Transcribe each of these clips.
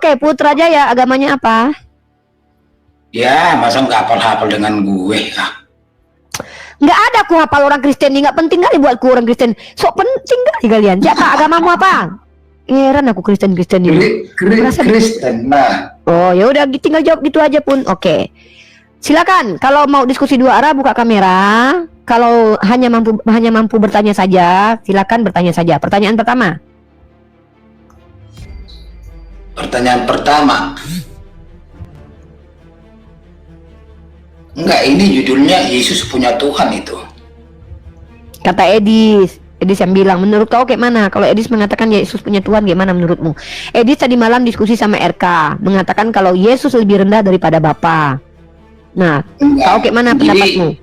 Oke, Putrajaya agamanya apa? Ya, masa nggak hafal-hafal dengan gue? Nggak ada aku hafal orang Kristen, nggak penting kali buatku orang Kristen. Sok penting kali kalian. Siapa agamamu apa? Heran aku Kristen ini. Kristen lah. Oh ya udah, tinggal jawab gitu aja pun. Oke. Silakan. Kalau mau diskusi dua arah buka kamera. Kalau hanya mampu bertanya saja, silakan bertanya saja. Pertanyaan pertama. Pertanyaan pertama. Enggak, ini judulnya Yesus punya Tuhan itu. Kata Edis yang bilang, menurut kau kayak mana? Kalau Edis mengatakan Yesus punya Tuhan, gimana menurutmu? Edis tadi malam diskusi sama RK, mengatakan kalau Yesus lebih rendah daripada Bapa. Nah, kau kayak mana pendapatmu?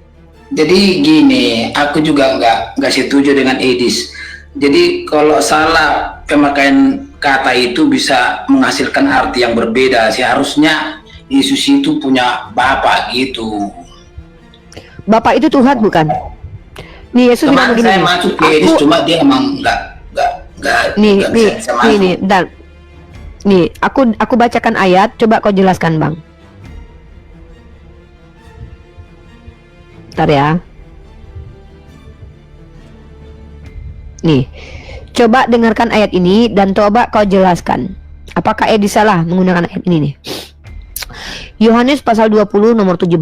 Jadi gini, aku juga nggak setuju dengan Edis. Jadi kalau salah pemakaian kata itu bisa menghasilkan arti yang berbeda. Seharusnya Yesus itu punya Bapa gitu. Bapak itu Tuhan bukan? Nih Yesus bilang begini. Saya masuk ke Edis, cuma dia emang nggak nih, bentar. Nih, aku bacakan ayat, coba kau jelaskan, Bang. Bentar ya. Nih, coba dengarkan ayat ini dan coba kau jelaskan. Apakah Edis salah menggunakan ayat ini nih? Yohanes pasal 20 nomor 17.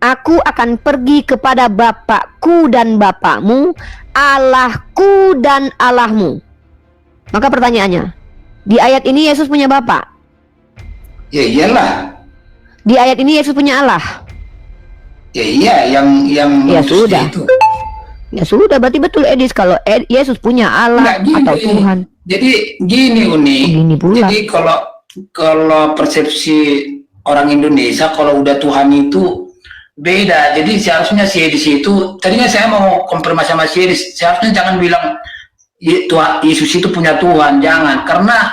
Aku akan pergi kepada Bapakku dan Bapakmu, Allahku dan Allahmu. Maka pertanyaannya, di ayat ini Yesus punya Bapa? Ya iyalah. Di ayat ini Yesus punya Allah? Ya iya, yang ya sudah. Itu. Ya sudah, berarti betul Edis kalau Yesus punya Allah atau Tuhan. Jadi gini Uni. Gini pula. Jadi kalau persepsi orang Indonesia kalau udah Tuhan itu beda. Jadi seharusnya si Edis itu, tadinya saya mau konfirmasi sama si Edis, seharusnya jangan bilang Yesus itu punya Tuhan, jangan, karena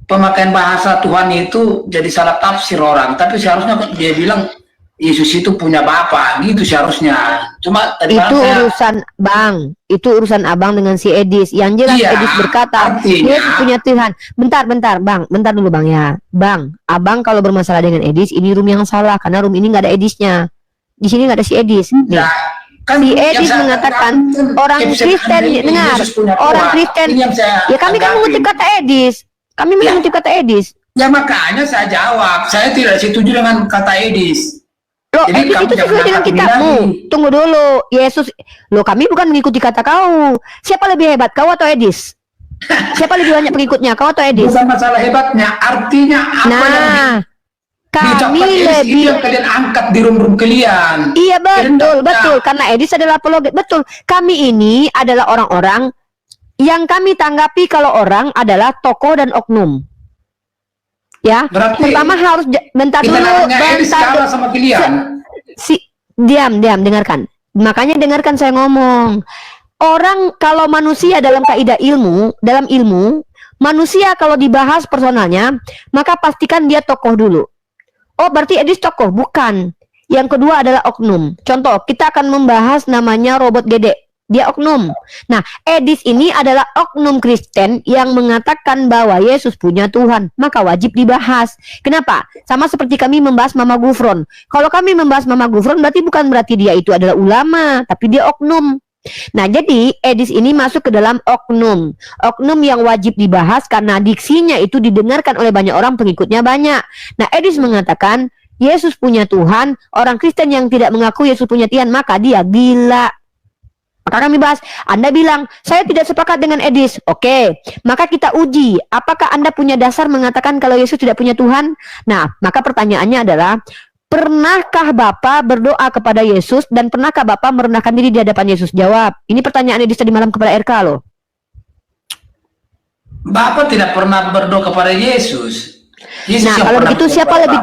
pemakaian bahasa Tuhan itu jadi salah tafsir orang. Tapi seharusnya dia bilang Yesus itu punya Bapa, gitu seharusnya. Cuma tadi itu urusan Bang, itu urusan Abang dengan si Edis. Yang jelas iya, Edis berkata Yesus punya Tuhan. Bentar Bang, bentar dulu Bang ya. Bang, Abang kalau bermasalah dengan Edis, ini room yang salah karena room ini nggak ada Edisnya. Di sini nggak ada si Edis. Nih. Ya, kan si Edis mengatakan orang Kristen, dengar, orang Kristen. Ya kami kan mengutip kata Edis. Kami mengutip kata Edis. Ya makanya saya jawab, saya tidak setuju dengan kata Edis. Loh, Edis itu sesuai dengan kitabmu. Tunggu dulu, Yesus. Loh, kami bukan mengikuti kata kau. Siapa lebih hebat, kau atau Edis? Siapa lebih banyak pengikutnya, kau atau Edis? Bukan masalah hebatnya, artinya apa yang kami lebih yang kalian angkat di room kalian. Iya betul. Karena Edis adalah apologet. Betul. Kami ini adalah orang-orang yang kami tanggapi kalau orang adalah tokoh dan oknum. Ya, berarti pertama harus bentar dulu, bentar sama kalian. Diam, dengarkan. Makanya dengarkan saya ngomong. Orang kalau manusia dalam kaidah ilmu, dalam ilmu, manusia kalau dibahas personalnya, maka pastikan dia tokoh dulu. Oh, berarti Edis tokoh? Bukan. Yang kedua adalah oknum. Contoh, kita akan membahas namanya Robot Gede. Dia oknum. Nah, Edis ini adalah oknum Kristen yang mengatakan bahwa Yesus punya Tuhan. Maka wajib dibahas. Kenapa? Sama seperti kami membahas Mama Gufron. Kalau kami membahas Mama Gufron berarti dia itu adalah ulama, tapi dia oknum. Nah, jadi Edis ini masuk ke dalam oknum. Oknum yang wajib dibahas karena diksinya itu didengarkan oleh banyak orang, pengikutnya banyak. Nah, Edis mengatakan Yesus punya Tuhan. Orang Kristen yang tidak mengaku Yesus punya Tuhan, maka dia gila. Maka kami bahas, Anda bilang, saya tidak sepakat dengan Edis. Oke, maka kita uji, apakah Anda punya dasar mengatakan kalau Yesus tidak punya Tuhan? Nah, maka pertanyaannya adalah, pernahkah Bapak berdoa kepada Yesus dan pernahkah Bapak merendahkan diri di hadapan Yesus? Jawab. Ini pertanyaan Edis tadi malam kepada RK loh. Bapak tidak pernah berdoa kepada Yesus. Nah, kalau begitu siapa lebih...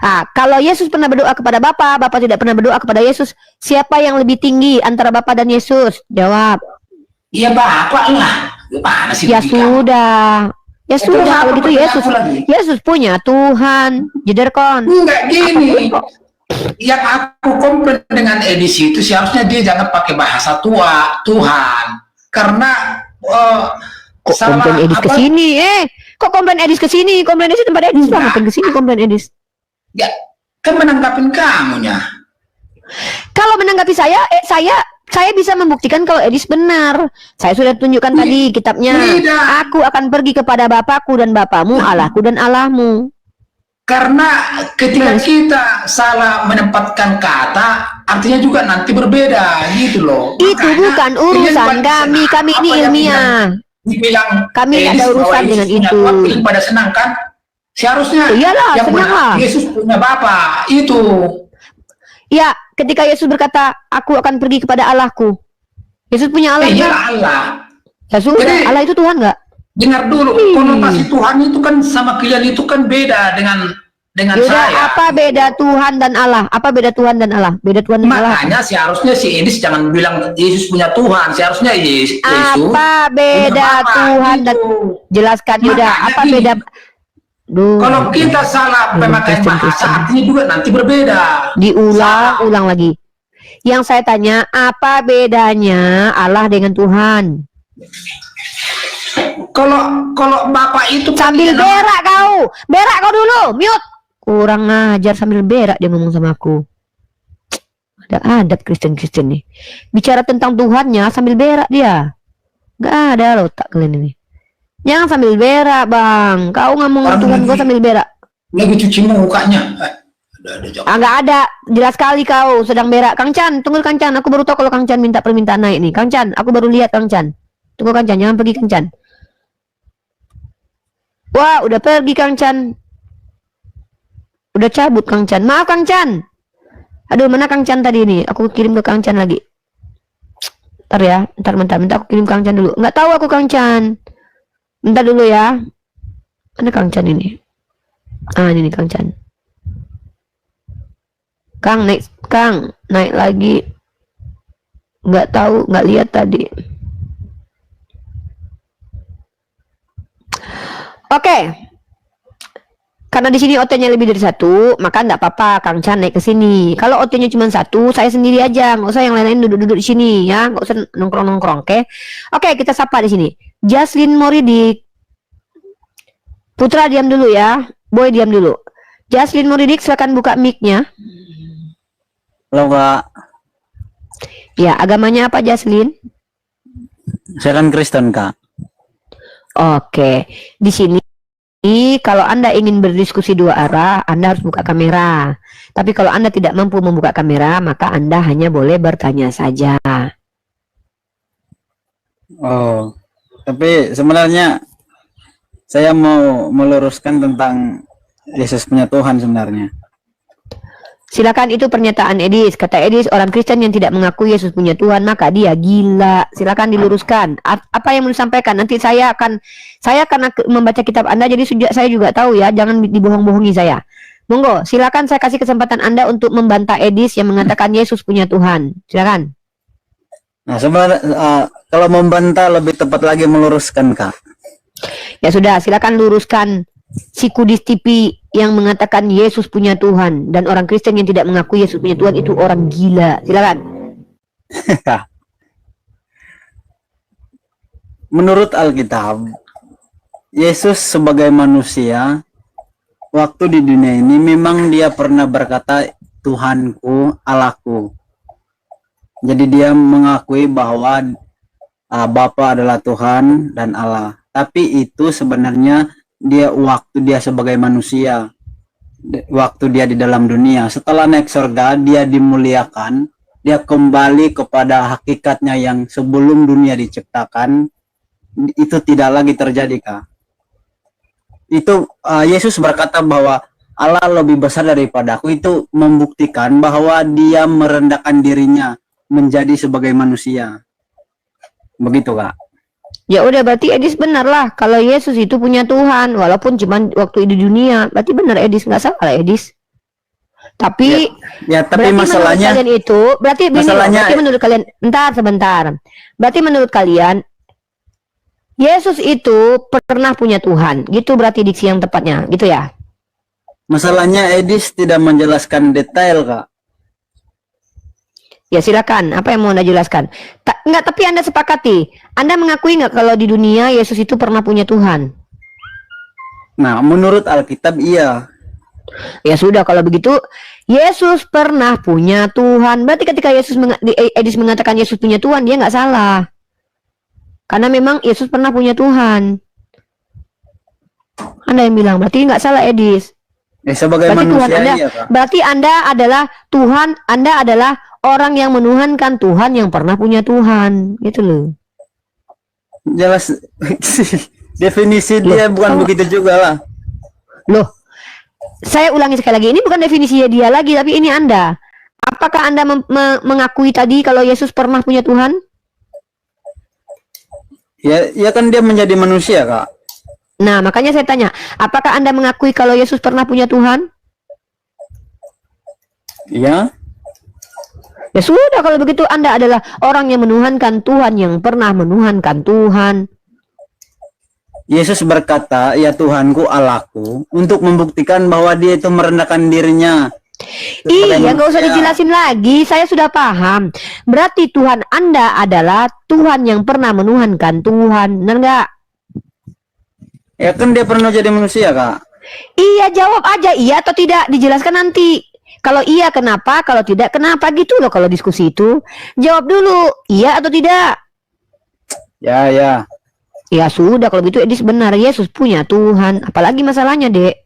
Nah, kalau Yesus pernah berdoa kepada Bapa, Bapa tidak pernah berdoa kepada Yesus, siapa yang lebih tinggi antara Bapa dan Yesus? Jawab. Iya Bapak lah. Gimana sih? Ya sudah. Ya sudah, kalau gitu Yesus punya Tuhan. Jederkon. Enggak gini. Yang aku komplain dengan Edis itu seharusnya dia jangan pakai bahasa Tuhan. Karena kok komplain Edis ke sini? Kok komplain Edis ke sini? Komplain Edis tempat Edis lah. Ngapain ke sini komplain Edis? Ya, kan menanggapin kamunya. Kalau menanggapi saya bisa membuktikan kalau Edis benar. Saya sudah tunjukkan tadi kitabnya. Tidak. Aku akan pergi kepada Bapakku dan Bapakmu, Allahku dan Allahmu. Karena ketika kita salah menempatkan kata, artinya juga nanti berbeda gitu loh. Itu Makanya, bukan urusan dengan kami. Kami ini apa yang ilmiah. dibilang Kami Edis ada urusan bahwa dengan Yesus punya itu. Tuhan, paling pada senang kan? Seharusnya Oh, iyalah, yang senang benar lah. Yesus punya Bapa itu. Ya, ketika Yesus berkata, aku akan pergi kepada Allahku. Yesus punya Allah Iya nggak? Allah. Ya sudah, Jadi- Allah itu Tuhan nggak? Dengar dulu, konotasi Tuhan itu kan sama kalian itu kan beda dengan Yaudah, saya. apa beda Tuhan dan Allah? Apa beda Tuhan dan Allah? Beda Tuhan dan Allah. Makanya seharusnya si Edis jangan bilang Yesus punya Tuhan. Seharusnya Yesus Apa beda punya Bapa, Tuhan dan gitu. jelaskan Yuda? Makanya Apa gini, beda? Duh, Kalau kita salah pemakaian bahasa, Kristen. artinya juga nanti berbeda. diulang lagi. Yang saya tanya, apa bedanya Allah dengan Tuhan? Kalau Bapak itu kan Sambil dia berak kau dulu, mute. Kurang ngajar sambil berak dia ngomong sama aku. Ada adat Kristen nih. Bicara tentang Tuhannya sambil berak dia. Gak ada loh tak kalian ini. Jangan sambil berak bang. Kau ngomong Orang Tuhan lagi- kau sambil berak. lagi cuci mukanya. Ada jawab. Nggak ada. Jelas sekali kau sedang berak. Kang Chan, tunggu Kang Chan. Aku baru tahu kalau Kang Chan minta permintaan naik nih. Kang Chan, aku baru lihat Kang Chan. Tunggu Kang Chan, jangan pergi Kang Chan. Wah, udah pergi Kang Chan. Udah cabut Kang Chan. Maaf Kang Chan. Aduh, mana Kang Chan tadi ini? Aku kirim ke Kang Chan lagi. Ntar ya, bentar aku kirim Kang Chan dulu. Nggak tahu aku Kang Chan. Bentar dulu ya. Mana Kang Chan ini? Ah, ini nih Kang Chan. Kang naik lagi. Nggak tahu, nggak lihat tadi. Oke. Karena di sini OT-nya lebih dari satu, maka nggak apa-apa Kang Chan naik ke sini. Kalau OT-nya cuma satu, saya sendiri aja, nggak usah yang lain-lain duduk-duduk di sini ya, nggak usah nongkrong-nongkrong, oke? Oke, kita sapa di sini. Jaslyn Moridik. Putra diam dulu ya, Boy diam dulu. Jaslyn Moridik, silakan buka mic-nya. Halo Kak, Ya, agamanya apa Jaslyn? saya kan Kristen Kak. Oke, di sini kalau Anda ingin berdiskusi dua arah, Anda harus buka kamera. Tapi kalau Anda tidak mampu membuka kamera, maka Anda hanya boleh bertanya saja. Oh, tapi sebenarnya saya mau meluruskan tentang Yesus punya Tuhan sebenarnya. Silakan, itu pernyataan Edis. Kata Edis, orang Kristen yang tidak mengaku Yesus punya Tuhan, maka dia gila. Silakan diluruskan. Apa yang mau disampaikan? Nanti saya akan membaca kitab Anda, jadi saya juga tahu ya. Jangan dibohong-bohongi saya. Monggo, silakan saya kasih kesempatan Anda untuk membantah Edis yang mengatakan Yesus punya Tuhan. Silakan. Nah, sebenarnya kalau membantah lebih tepat lagi meluruskan Kak. Ya sudah, silakan luruskan si Kudis TV yang mengatakan Yesus punya Tuhan dan orang Kristen yang tidak mengaku Yesus punya Tuhan itu orang gila. Silakan. Menurut Alkitab, Yesus sebagai manusia waktu di dunia ini memang dia pernah berkata Tuhanku, Allahku. Jadi dia mengakui bahwa Bapa adalah Tuhan dan Allah. Tapi itu sebenarnya dia waktu dia sebagai manusia, waktu dia di dalam dunia. Setelah naik surga, dia dimuliakan, dia kembali kepada hakikatnya yang sebelum dunia diciptakan. Itu tidak lagi terjadi Kak. Itu Yesus berkata bahwa Allah lebih besar daripada aku. Itu membuktikan bahwa dia merendahkan dirinya menjadi sebagai manusia. Begitu Kak. Ya udah, berarti Edis benar lah kalau Yesus itu punya Tuhan walaupun cuma waktu di dunia. Berarti benar Edis, nggak salah Edis. Tapi Ya, tapi berarti masalahnya menurut kalian itu berarti begini loh, masalahnya- berarti menurut kalian sebentar. Berarti menurut kalian Yesus itu pernah punya Tuhan. Gitu berarti diksi yang tepatnya, gitu ya. masalahnya Edis tidak menjelaskan detail Kak. Ya silakan, apa yang mau Anda jelaskan? Enggak, tapi Anda sepakati. Anda mengakui nggak kalau di dunia Yesus itu pernah punya Tuhan? Nah, menurut Alkitab iya. Ya sudah, kalau begitu Yesus pernah punya Tuhan. Berarti ketika Edis mengatakan Yesus punya Tuhan, dia nggak salah. Karena memang Yesus pernah punya Tuhan. Anda yang bilang, berarti nggak salah Edis. Sebagai Berarti Tuhan manusia Anda, iya, Kak. berarti Anda adalah Tuhan, Anda adalah orang yang menuhankan Tuhan yang pernah punya Tuhan, gitu loh. Jelas definisi dia bukan begitu juga lah. Loh, saya ulangi sekali lagi, ini bukan definisi dia lagi, tapi ini Anda. Apakah Anda mengakui tadi kalau Yesus pernah punya Tuhan? Ya kan dia menjadi manusia, Kak. Nah, makanya saya tanya, apakah Anda mengakui kalau Yesus pernah punya Tuhan? Iya. Ya sudah, kalau begitu Anda adalah orang yang menuhankan Tuhan yang pernah menuhankan Tuhan. Yesus berkata, ya Tuhanku, Allahku, untuk membuktikan bahwa dia itu merendahkan dirinya. Iya, nggak usah dijelasin lagi, saya sudah paham. Berarti Tuhan Anda adalah Tuhan yang pernah menuhankan Tuhan, benar nggak? Ya kan dia pernah jadi manusia, Kak. Iya, jawab aja iya atau tidak, dijelaskan nanti. Kalau iya kenapa, kalau tidak kenapa, gitu loh kalau diskusi itu. Jawab dulu, iya atau tidak. Ya. Ya sudah, kalau gitu Edis benar, Yesus punya Tuhan. Apalagi masalahnya, Dek?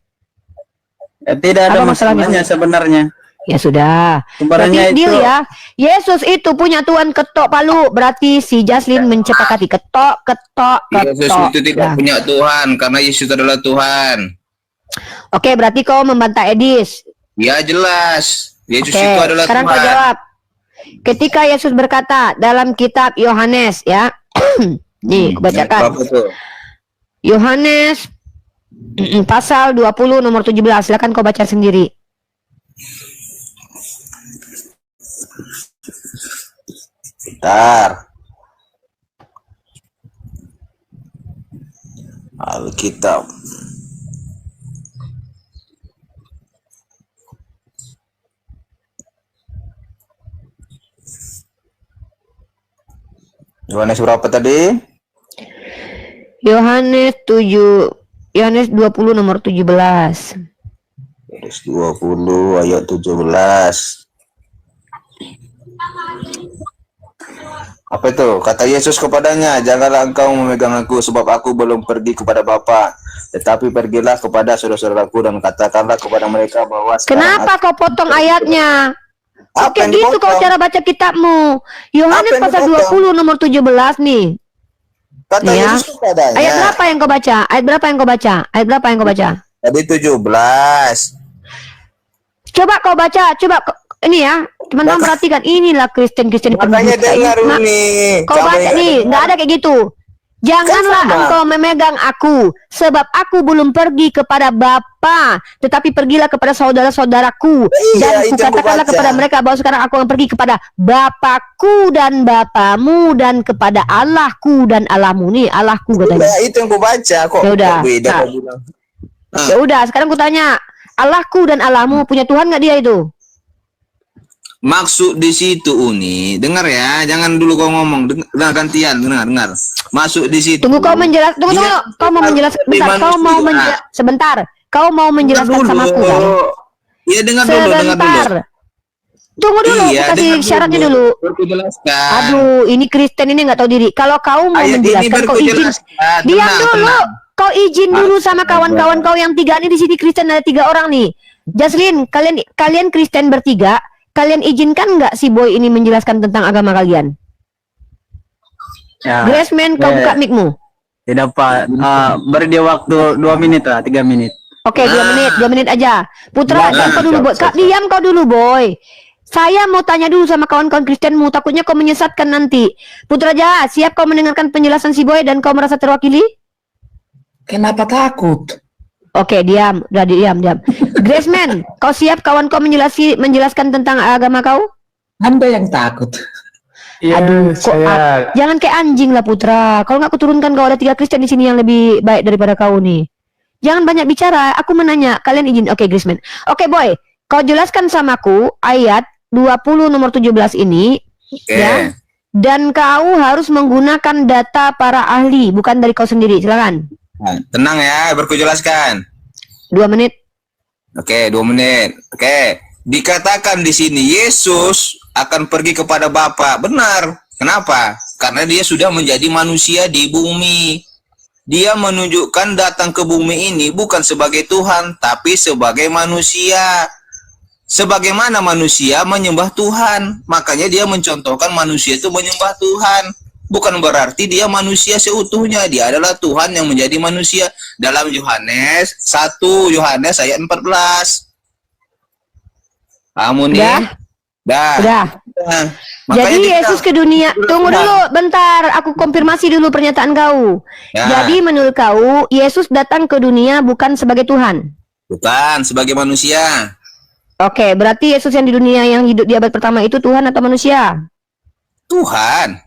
Ya, tidak ada Apa masalahnya sebenarnya. Ya sudah. Sebenarnya Berarti itu deal ya. Yesus itu punya Tuhan, ketok palu. Berarti si Jaslin mencekakati ketok. Yesus itu tidak punya Tuhan karena Yesus adalah Tuhan. Oke, berarti kau membantah Edis. Ya jelas. Yesus Oke, itu adalah sekarang Tuhan. kau jawab. Ketika Yesus berkata dalam kitab Yohanes ya. Nih, aku bacakan. Apa tuh? Yohanes pasal 20 nomor 17. Silakan kau baca sendiri. Bentar. Alkitab. Yohanes berapa tadi? Yohanes 20 nomor 17. Yohanes 20 ayat 17. Apa itu? Kata Yesus kepadanya, janganlah engkau memegang aku, sebab aku belum pergi kepada Bapa, tetapi pergilah kepada saudara-saudaraku dan katakanlah kepada mereka bahwa Kenapa kau potong ayatnya? Apa Oke, yang gitu kau dipotong? cara baca kitabmu. Yohanes Apa yang pasal dipotong? 20 nomor 17 nih. Kata Ya. Yesus kepadanya. Ayat berapa yang kau baca? Ayat berapa yang kau baca? Ayat berapa yang kau baca? Tadi 17. Coba kau baca, ini ya, teman-teman perhatikan, inilah Kristen-Kristen Makanya pendusta dengar ini. ini. Kau Kamu baca yang nih, dengar. nggak ada kayak gitu. Janganlah Kan sama. engkau memegang aku, sebab aku belum pergi kepada Bapa, tetapi pergilah kepada saudara-saudaraku. Iya, Dan itu yang kukatakanlah kubaca. kepada mereka bahwa sekarang aku akan pergi kepada Bapakku dan Bapamu, dan kepada Allahku dan Allahmu. Nih, Allahku katanya. Ya, itu yang ku baca kok. Ya udah. Kok beda Nah. kau bilang. Ya udah, sekarang kutanya, Allahku dan Allahmu punya Tuhan nggak dia itu? Maksud di situ Uni, dengar ya, jangan dulu kau ngomong, dengar gantian, dengar. Masuk di situ. Tunggu kau menjelaskan, tunggu. Kau mau menjelaskan, bentar, kau mau menjelaskan, sebentar. Kau mau menjelaskan sama aku kan? Iya, dengar dulu. Sebentar. Tunggu dulu, Iya, aku kasih dengar syaratnya dulu. Baru ku jelaskan. Aduh, ini Kristen ini nggak tahu diri. Kalau kau mau Ayat ini menjelaskan, baru kau ku izin. jelaskan. Diam Tenang, dulu. tenang. Kau izin dulu sama kawan-kawan kau yang tiga ini di sini Kristen, ada 3 orang nih. Jaslin, kalian Kristen bertiga. Kalian izinkan nggak si boy ini menjelaskan tentang agama kalian? ya. Graceman, kau Ya. buka mic-mu. Tidak Pak. Beri dia waktu 2 menit lah, 3 menit. Oke, 2 menit aja. Putra, diam kau dulu, boy. Kak, diam kau dulu, boy. Saya mau tanya dulu sama kawan-kawan Kristenmu, takutnya kau menyesatkan nanti. Putra Jaha, siap kau mendengarkan penjelasan si boy dan kau merasa terwakili? Kenapa takut? Oke, diam. Udah diam. Graceman, kau siap kawan kau menjelaskan tentang agama kau? Anda yang takut. Aduh, kok jangan kayak anjing lah Putra. Kalau nggak aku turunkan kau, ada 3 Kristen di sini yang lebih baik daripada kau nih. Jangan banyak bicara. Aku menanya, kalian izin? Oke, Graceman. Oke, boy. Kau jelaskan samaku ayat 20 nomor 17 ini, Oke. ya. Dan kau harus menggunakan data para ahli, bukan dari kau sendiri. Silakan. Tenang ya, berkujelaskan. 2 menit. Oke, 2 menit. Oke, dikatakan di sini Yesus akan pergi kepada Bapa. Benar. Kenapa? Karena dia sudah menjadi manusia di bumi. Dia menunjukkan datang ke bumi ini bukan sebagai Tuhan, tapi sebagai manusia. Sebagaimana manusia menyembah Tuhan, makanya dia mencontohkan manusia itu menyembah Tuhan. Bukan berarti dia manusia seutuhnya, dia adalah Tuhan yang menjadi manusia. Dalam Yohanes 1 Yohanes ayat 14. Kamu nih? Udah. Dah. Jadi Yesus ke dunia. Tunggu dulu, bentar. Aku konfirmasi dulu pernyataan kau. Ya. Jadi menurut kau, Yesus datang ke dunia bukan sebagai Tuhan. Bukan, sebagai manusia. Oke, berarti Yesus yang di dunia yang hidup di abad pertama itu Tuhan atau manusia? Tuhan.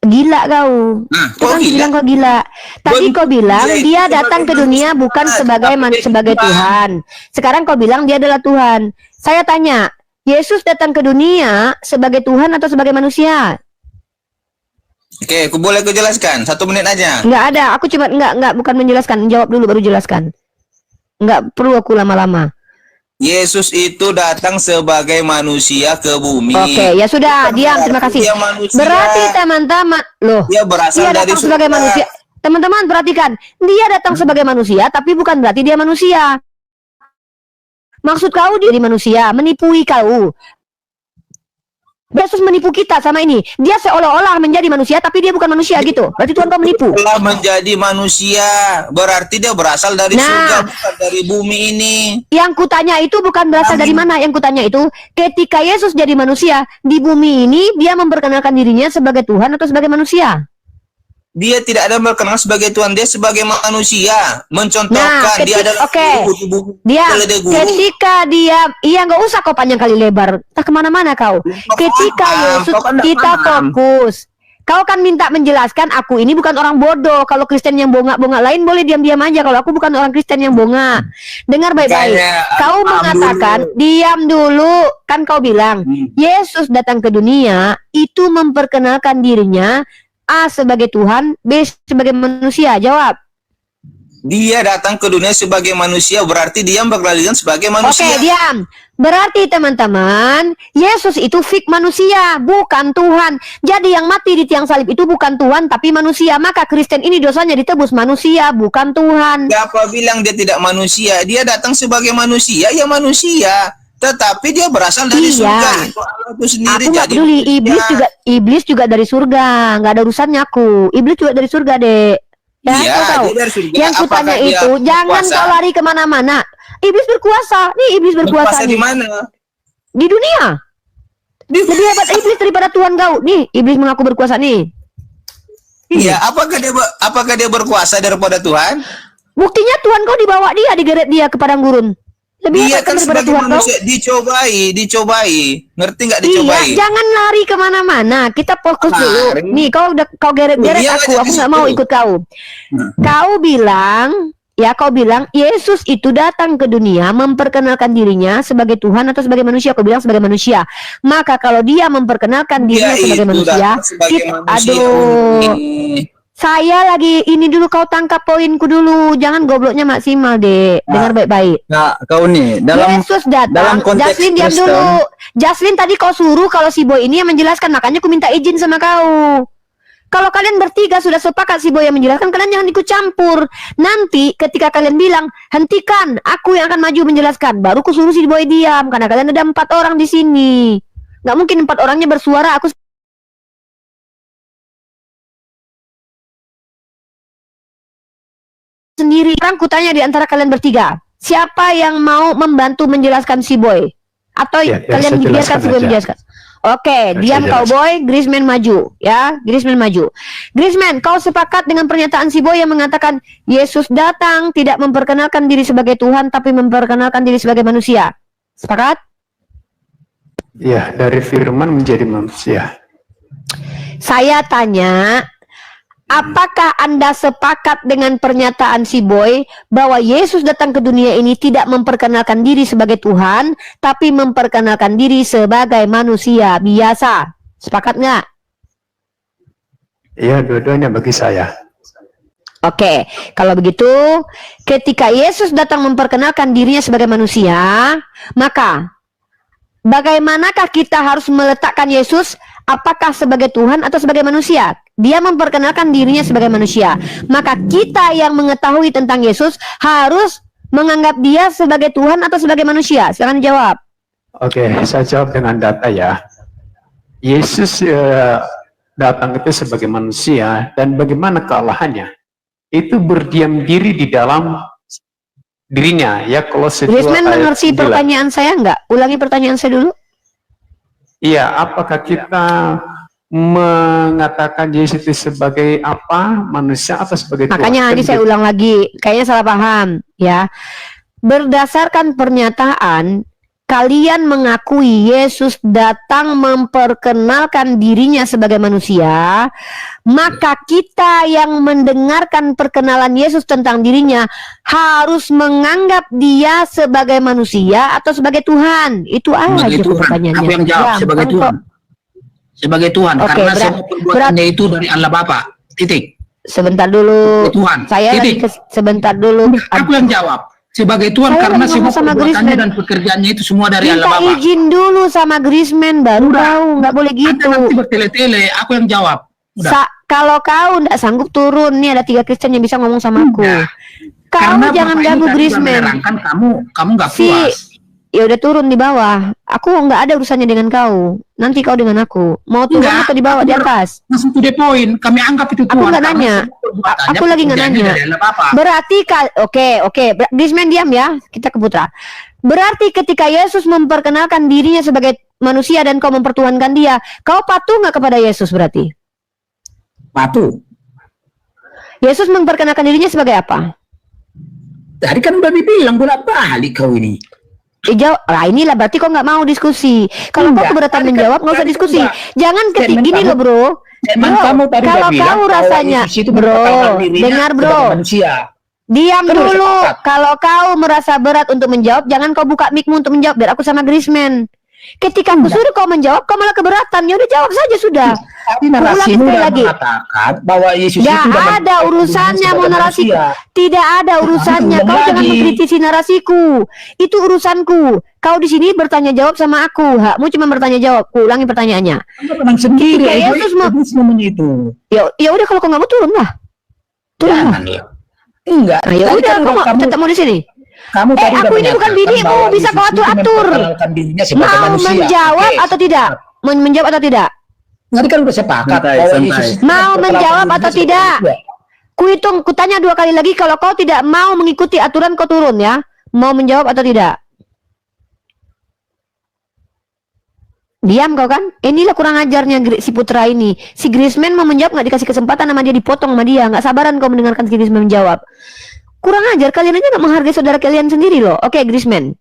Gila kau. Nah, Itu kan bilang kau gila. Tadi kau bilang dia datang ke dunia bukan sebagai Tuhan. Sekarang kau bilang dia adalah Tuhan. Saya tanya, Yesus datang ke dunia sebagai Tuhan atau sebagai manusia? Oke, aku boleh jelaskan 1 menit aja. Enggak ada, aku cuma bukan menjelaskan, jawab dulu baru jelaskan. Enggak perlu aku lama-lama. Yesus itu datang sebagai manusia ke bumi. Oke, ya sudah, diam, terima kasih. Berarti teman-teman, loh, Dia berasal dia dari datang sebagai surga. manusia. Teman-teman perhatikan, dia datang sebagai manusia, tapi bukan berarti dia manusia. Maksud kau dia manusia, menipui kau. Yesus menipu kita sama ini. Dia seolah-olah menjadi manusia, tapi dia bukan manusia gitu. Berarti Tuhan kau menipu. Telah menjadi manusia, berarti dia berasal dari surga, bukan dari bumi ini. Yang kutanya itu bukan berasal dari mana. Yang kutanya itu, ketika Yesus jadi manusia di bumi ini, dia memperkenalkan dirinya sebagai Tuhan atau sebagai manusia? Dia tidak ada berkenan sebagai Tuhan, dia sebagai manusia, mencontohkan dia adalah guru. Dia ketika dia, iya nggak usah kau panjang kali lebar, tak kemana-mana kau. Ketika Yesus kita fokus, kau kan minta menjelaskan aku ini bukan orang bodoh. Kalau Kristen yang bongak-bongak lain boleh diam-diam aja. Kalau aku bukan orang Kristen yang bongak. Dengar baik-baik. Kau mengatakan diam dulu, kan kau bilang Yesus datang ke dunia itu memperkenalkan dirinya A sebagai Tuhan, B sebagai manusia. Jawab. Dia datang ke dunia sebagai manusia, berarti dia berkelahiran sebagai manusia. Oke, diam. Berarti teman-teman, Yesus itu fik manusia, bukan Tuhan. Jadi yang mati di tiang salib itu bukan Tuhan, tapi manusia. Maka Kristen ini dosanya ditebus manusia, bukan Tuhan. Siapa bilang dia tidak manusia? Dia datang sebagai manusia, ya manusia. Tetapi dia berasal dari surga. Itu Allah itu sendiri. Aku nggak peduli. Iblis juga dari surga. Nggak ada urusannya aku. Iblis juga dari surga, Dek. Ya, iya, tahu. dia dari surga. Yang kutanya itu, jangan kau lari kemana-mana. Iblis berkuasa. Nih, iblis berkuasa di nih. mana? Di dunia. Lebih hebat iblis daripada Tuhan kau. Nih, iblis mengaku berkuasa nih. Iya, apakah dia berkuasa daripada Tuhan? Buktinya Tuhan kau dibawa dia, digeret dia ke padang gurun. Lebih Dia hebat kan daripada sebagai Tuhan manusia, dicobai. Ngerti nggak dicobai? Iya, jangan lari kemana-mana. Kita fokus dulu. Nih, kau geret-geret aku nggak mau ikut kau. Kau bilang Yesus itu datang ke dunia memperkenalkan dirinya sebagai Tuhan atau sebagai manusia. Kau bilang sebagai manusia. Maka kalau dia memperkenalkan dirinya sebagai manusia, saya lagi ini dulu, kau tangkap poinku dulu. Jangan gobloknya maksimal, Dek. Dengar baik-baik. Nah, kau nih dalam Yesus datang. dalam konteks Jaslin diam Kristen, dulu. Jaslin tadi kau suruh kalau si boy ini yang menjelaskan, makanya aku minta izin sama kau. Kalau kalian bertiga sudah sepakat si boy yang menjelaskan, kalian jangan ikut campur. Nanti ketika kalian bilang hentikan, aku yang akan maju menjelaskan, baru aku suruh si boy diam. Karena kalian ada 4 orang di sini. Nggak mungkin 4 orangnya bersuara. Aku sendiri. Sekarang kutanya di antara kalian bertiga, siapa yang mau membantu menjelaskan si boy? Atau kalian biarkan si boy menjelaskan? Oke, diam kau boy. Griezmann maju, ya. Griezmann maju. Griezmann, kau sepakat dengan pernyataan si boy yang mengatakan Yesus datang tidak memperkenalkan diri sebagai Tuhan, tapi memperkenalkan diri sebagai manusia. Sepakat? Ya, dari firman menjadi manusia. Saya tanya, apakah Anda sepakat dengan pernyataan si boy bahwa Yesus datang ke dunia ini tidak memperkenalkan diri sebagai Tuhan, tapi memperkenalkan diri sebagai manusia biasa? Sepakat nggak? Iya, dua-duanya bagi saya. Oke, kalau begitu, ketika Yesus datang memperkenalkan dirinya sebagai manusia, maka bagaimanakah kita harus meletakkan Yesus? Apakah sebagai Tuhan atau sebagai manusia? Dia memperkenalkan dirinya sebagai manusia. Maka kita yang mengetahui tentang Yesus harus menganggap dia sebagai Tuhan atau sebagai manusia. Silakan jawab. Oke, saya jawab dengan data ya. Yesus datang itu sebagai manusia, dan bagaimana kealahannya? Itu berdiam diri di dalam dirinya, ya. Kolose 2 Grisman ayat mengerti 9. pertanyaan saya enggak? Ulangi pertanyaan saya dulu. Iya, apakah kita mengatakan Yesus itu sebagai apa? Manusia atau sebagai Tuhan? Makanya Kan nanti saya gitu. ulang lagi, kayaknya salah paham ya. Berdasarkan pernyataan, kalian mengakui Yesus datang memperkenalkan dirinya sebagai manusia, maka kita yang mendengarkan perkenalan Yesus tentang dirinya harus menganggap dia sebagai manusia atau sebagai Tuhan. Itu aja Sebagai Tuhan. pertanyaannya. Aku yang jawab sebagai Gampang Tuhan. kok. Sebagai Tuhan, Oke, karena berat- semua perbuatannya itu dari Allah Bapa. Titik. Sebentar dulu. Tuhan. Saya lagi Titik. sebentar dulu. Aku yang jawab. Sebagai Tuhan, Saya karena lagi semua ngomong sama perbuatannya Grisman. dan pekerjaannya itu semua dari Allah Minta Bapa. izin dulu sama Grisman baru Udah. tahu, nggak boleh Anda gitu. nanti bertele-tele, aku yang jawab. Udah. Kalau kau nggak sanggup turun, nih ada 3 Kristen yang bisa ngomong sama aku. Udah. Kau Karena jangan Bapak ini ganggu tadi sudah Grisman. menerangkan kamu nggak Si puas. ya udah turun di bawah. Aku nggak ada urusannya dengan kau. Nanti kau dengan aku. Mau turun Enggak, atau di bawah aku di atas? Langsung to the point. Kami anggap itu Tuhan. Aku nggak karena nanya. semua perbuatannya, Aku lagi nggak pekerjaannya nanya. dari Allah Bapa. Berarti oke. Grisman diam ya. Kita ke Putra. Berarti ketika Yesus memperkenalkan dirinya sebagai manusia dan kau mempertuhankan dia, kau patuh nggak kepada Yesus berarti? Patuh. Yesus memperkenalkan dirinya sebagai apa? Tadi kan udah dibilang bolak-balik kau ini. Inilah berarti kau nggak mau diskusi. Kalau kau Enggak, keberatan tadi kan- menjawab, nggak usah tadi diskusi. enggak. Jangan Statement gini kamu- loh bro. Emang Bro, kamu tadi kalau udah bilang kau bahwa rasanya, Yesus itu bro, memperkenalkan dirinya dengar bro, sebagai manusia. diam Kan udah dulu. sepakat. Kalau kau merasa berat untuk menjawab, jangan kau buka mic-mu untuk menjawab. Biar aku sama Grisman. Ketika aku suruh kau menjawab, kau malah keberatan. Ya udah jawab saja sudah. Tadi Ulangi narasimu sekali udah lagi. mengatakan bahwa Yesus Nggak itu sudah ada memperkenalkan urusannya dirinya mau sebagai narasi. manusia. Tidak ada urusannya. ulang Kau jangan lagi. mengkritisi narasiku. Itu urusanku. Kau di sini bertanya jawab sama aku. Hakmu cuma bertanya jawab. Ku ulangi pertanyaannya. Anda tenang sendiri. Ketika Yesus namanya itu. Ya udah kalau kau nggak mau turun lah. Turun lah. Jangan ya. Enggak. Nah, ya Tadi udah, kan kau tetap mau di sini. kamu tadi udah aku ini bukan menyatakan binimu, bahwa bisa Yesus kau itu atur-atur. memperkenalkan dirinya sebagai Mau manusia. menjawab Oke. atau tidak? Menjawab atau tidak? Tadi kan udah sepakat Santai, bahwa santai. Yesus itu Mau memperkenalkan menjawab dirinya atau sebagai tidak? manusia. Kutanya 2 kali lagi. Kalau kau tidak mau mengikuti aturan, kau turun ya. Mau menjawab atau tidak? Diam kau kan? Inilah kurang ajarnya si Putra ini. Si Grisman mau menjawab nggak dikasih kesempatan sama dia, dipotong sama dia. Nggak sabaran kau mendengarkan si Grisman menjawab. Kurang ajar, kalian aja nggak menghargai saudara kalian sendiri loh. Oke Grisman,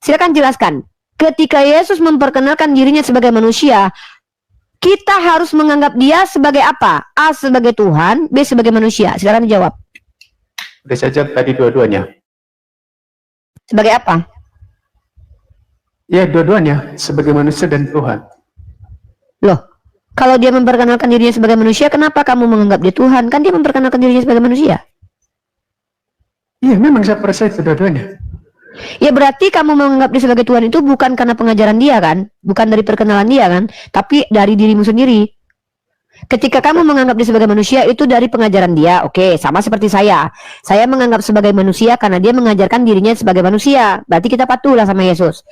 silakan jelaskan. Ketika Yesus memperkenalkan dirinya sebagai manusia, kita harus menganggap dia sebagai apa? A sebagai Tuhan, B sebagai manusia. Silakan dijawab. Udah saja tadi dua-duanya. Sebagai apa? Ya, dua-duanya sebagai manusia dan Tuhan. Loh, kalau dia memperkenalkan dirinya sebagai manusia, kenapa kamu menganggap dia Tuhan? Kan dia memperkenalkan dirinya sebagai manusia. Iya, memang saya percaya itu dua-duanya. Ya berarti kamu menganggap dia sebagai Tuhan itu bukan karena pengajaran dia kan? Bukan dari perkenalan dia kan? Tapi dari dirimu sendiri. Ketika kamu menganggap dia sebagai manusia, itu dari pengajaran dia. Oke, sama seperti saya. Saya menganggap sebagai manusia karena dia mengajarkan dirinya sebagai manusia. Berarti kita patuhlah sama Yesus.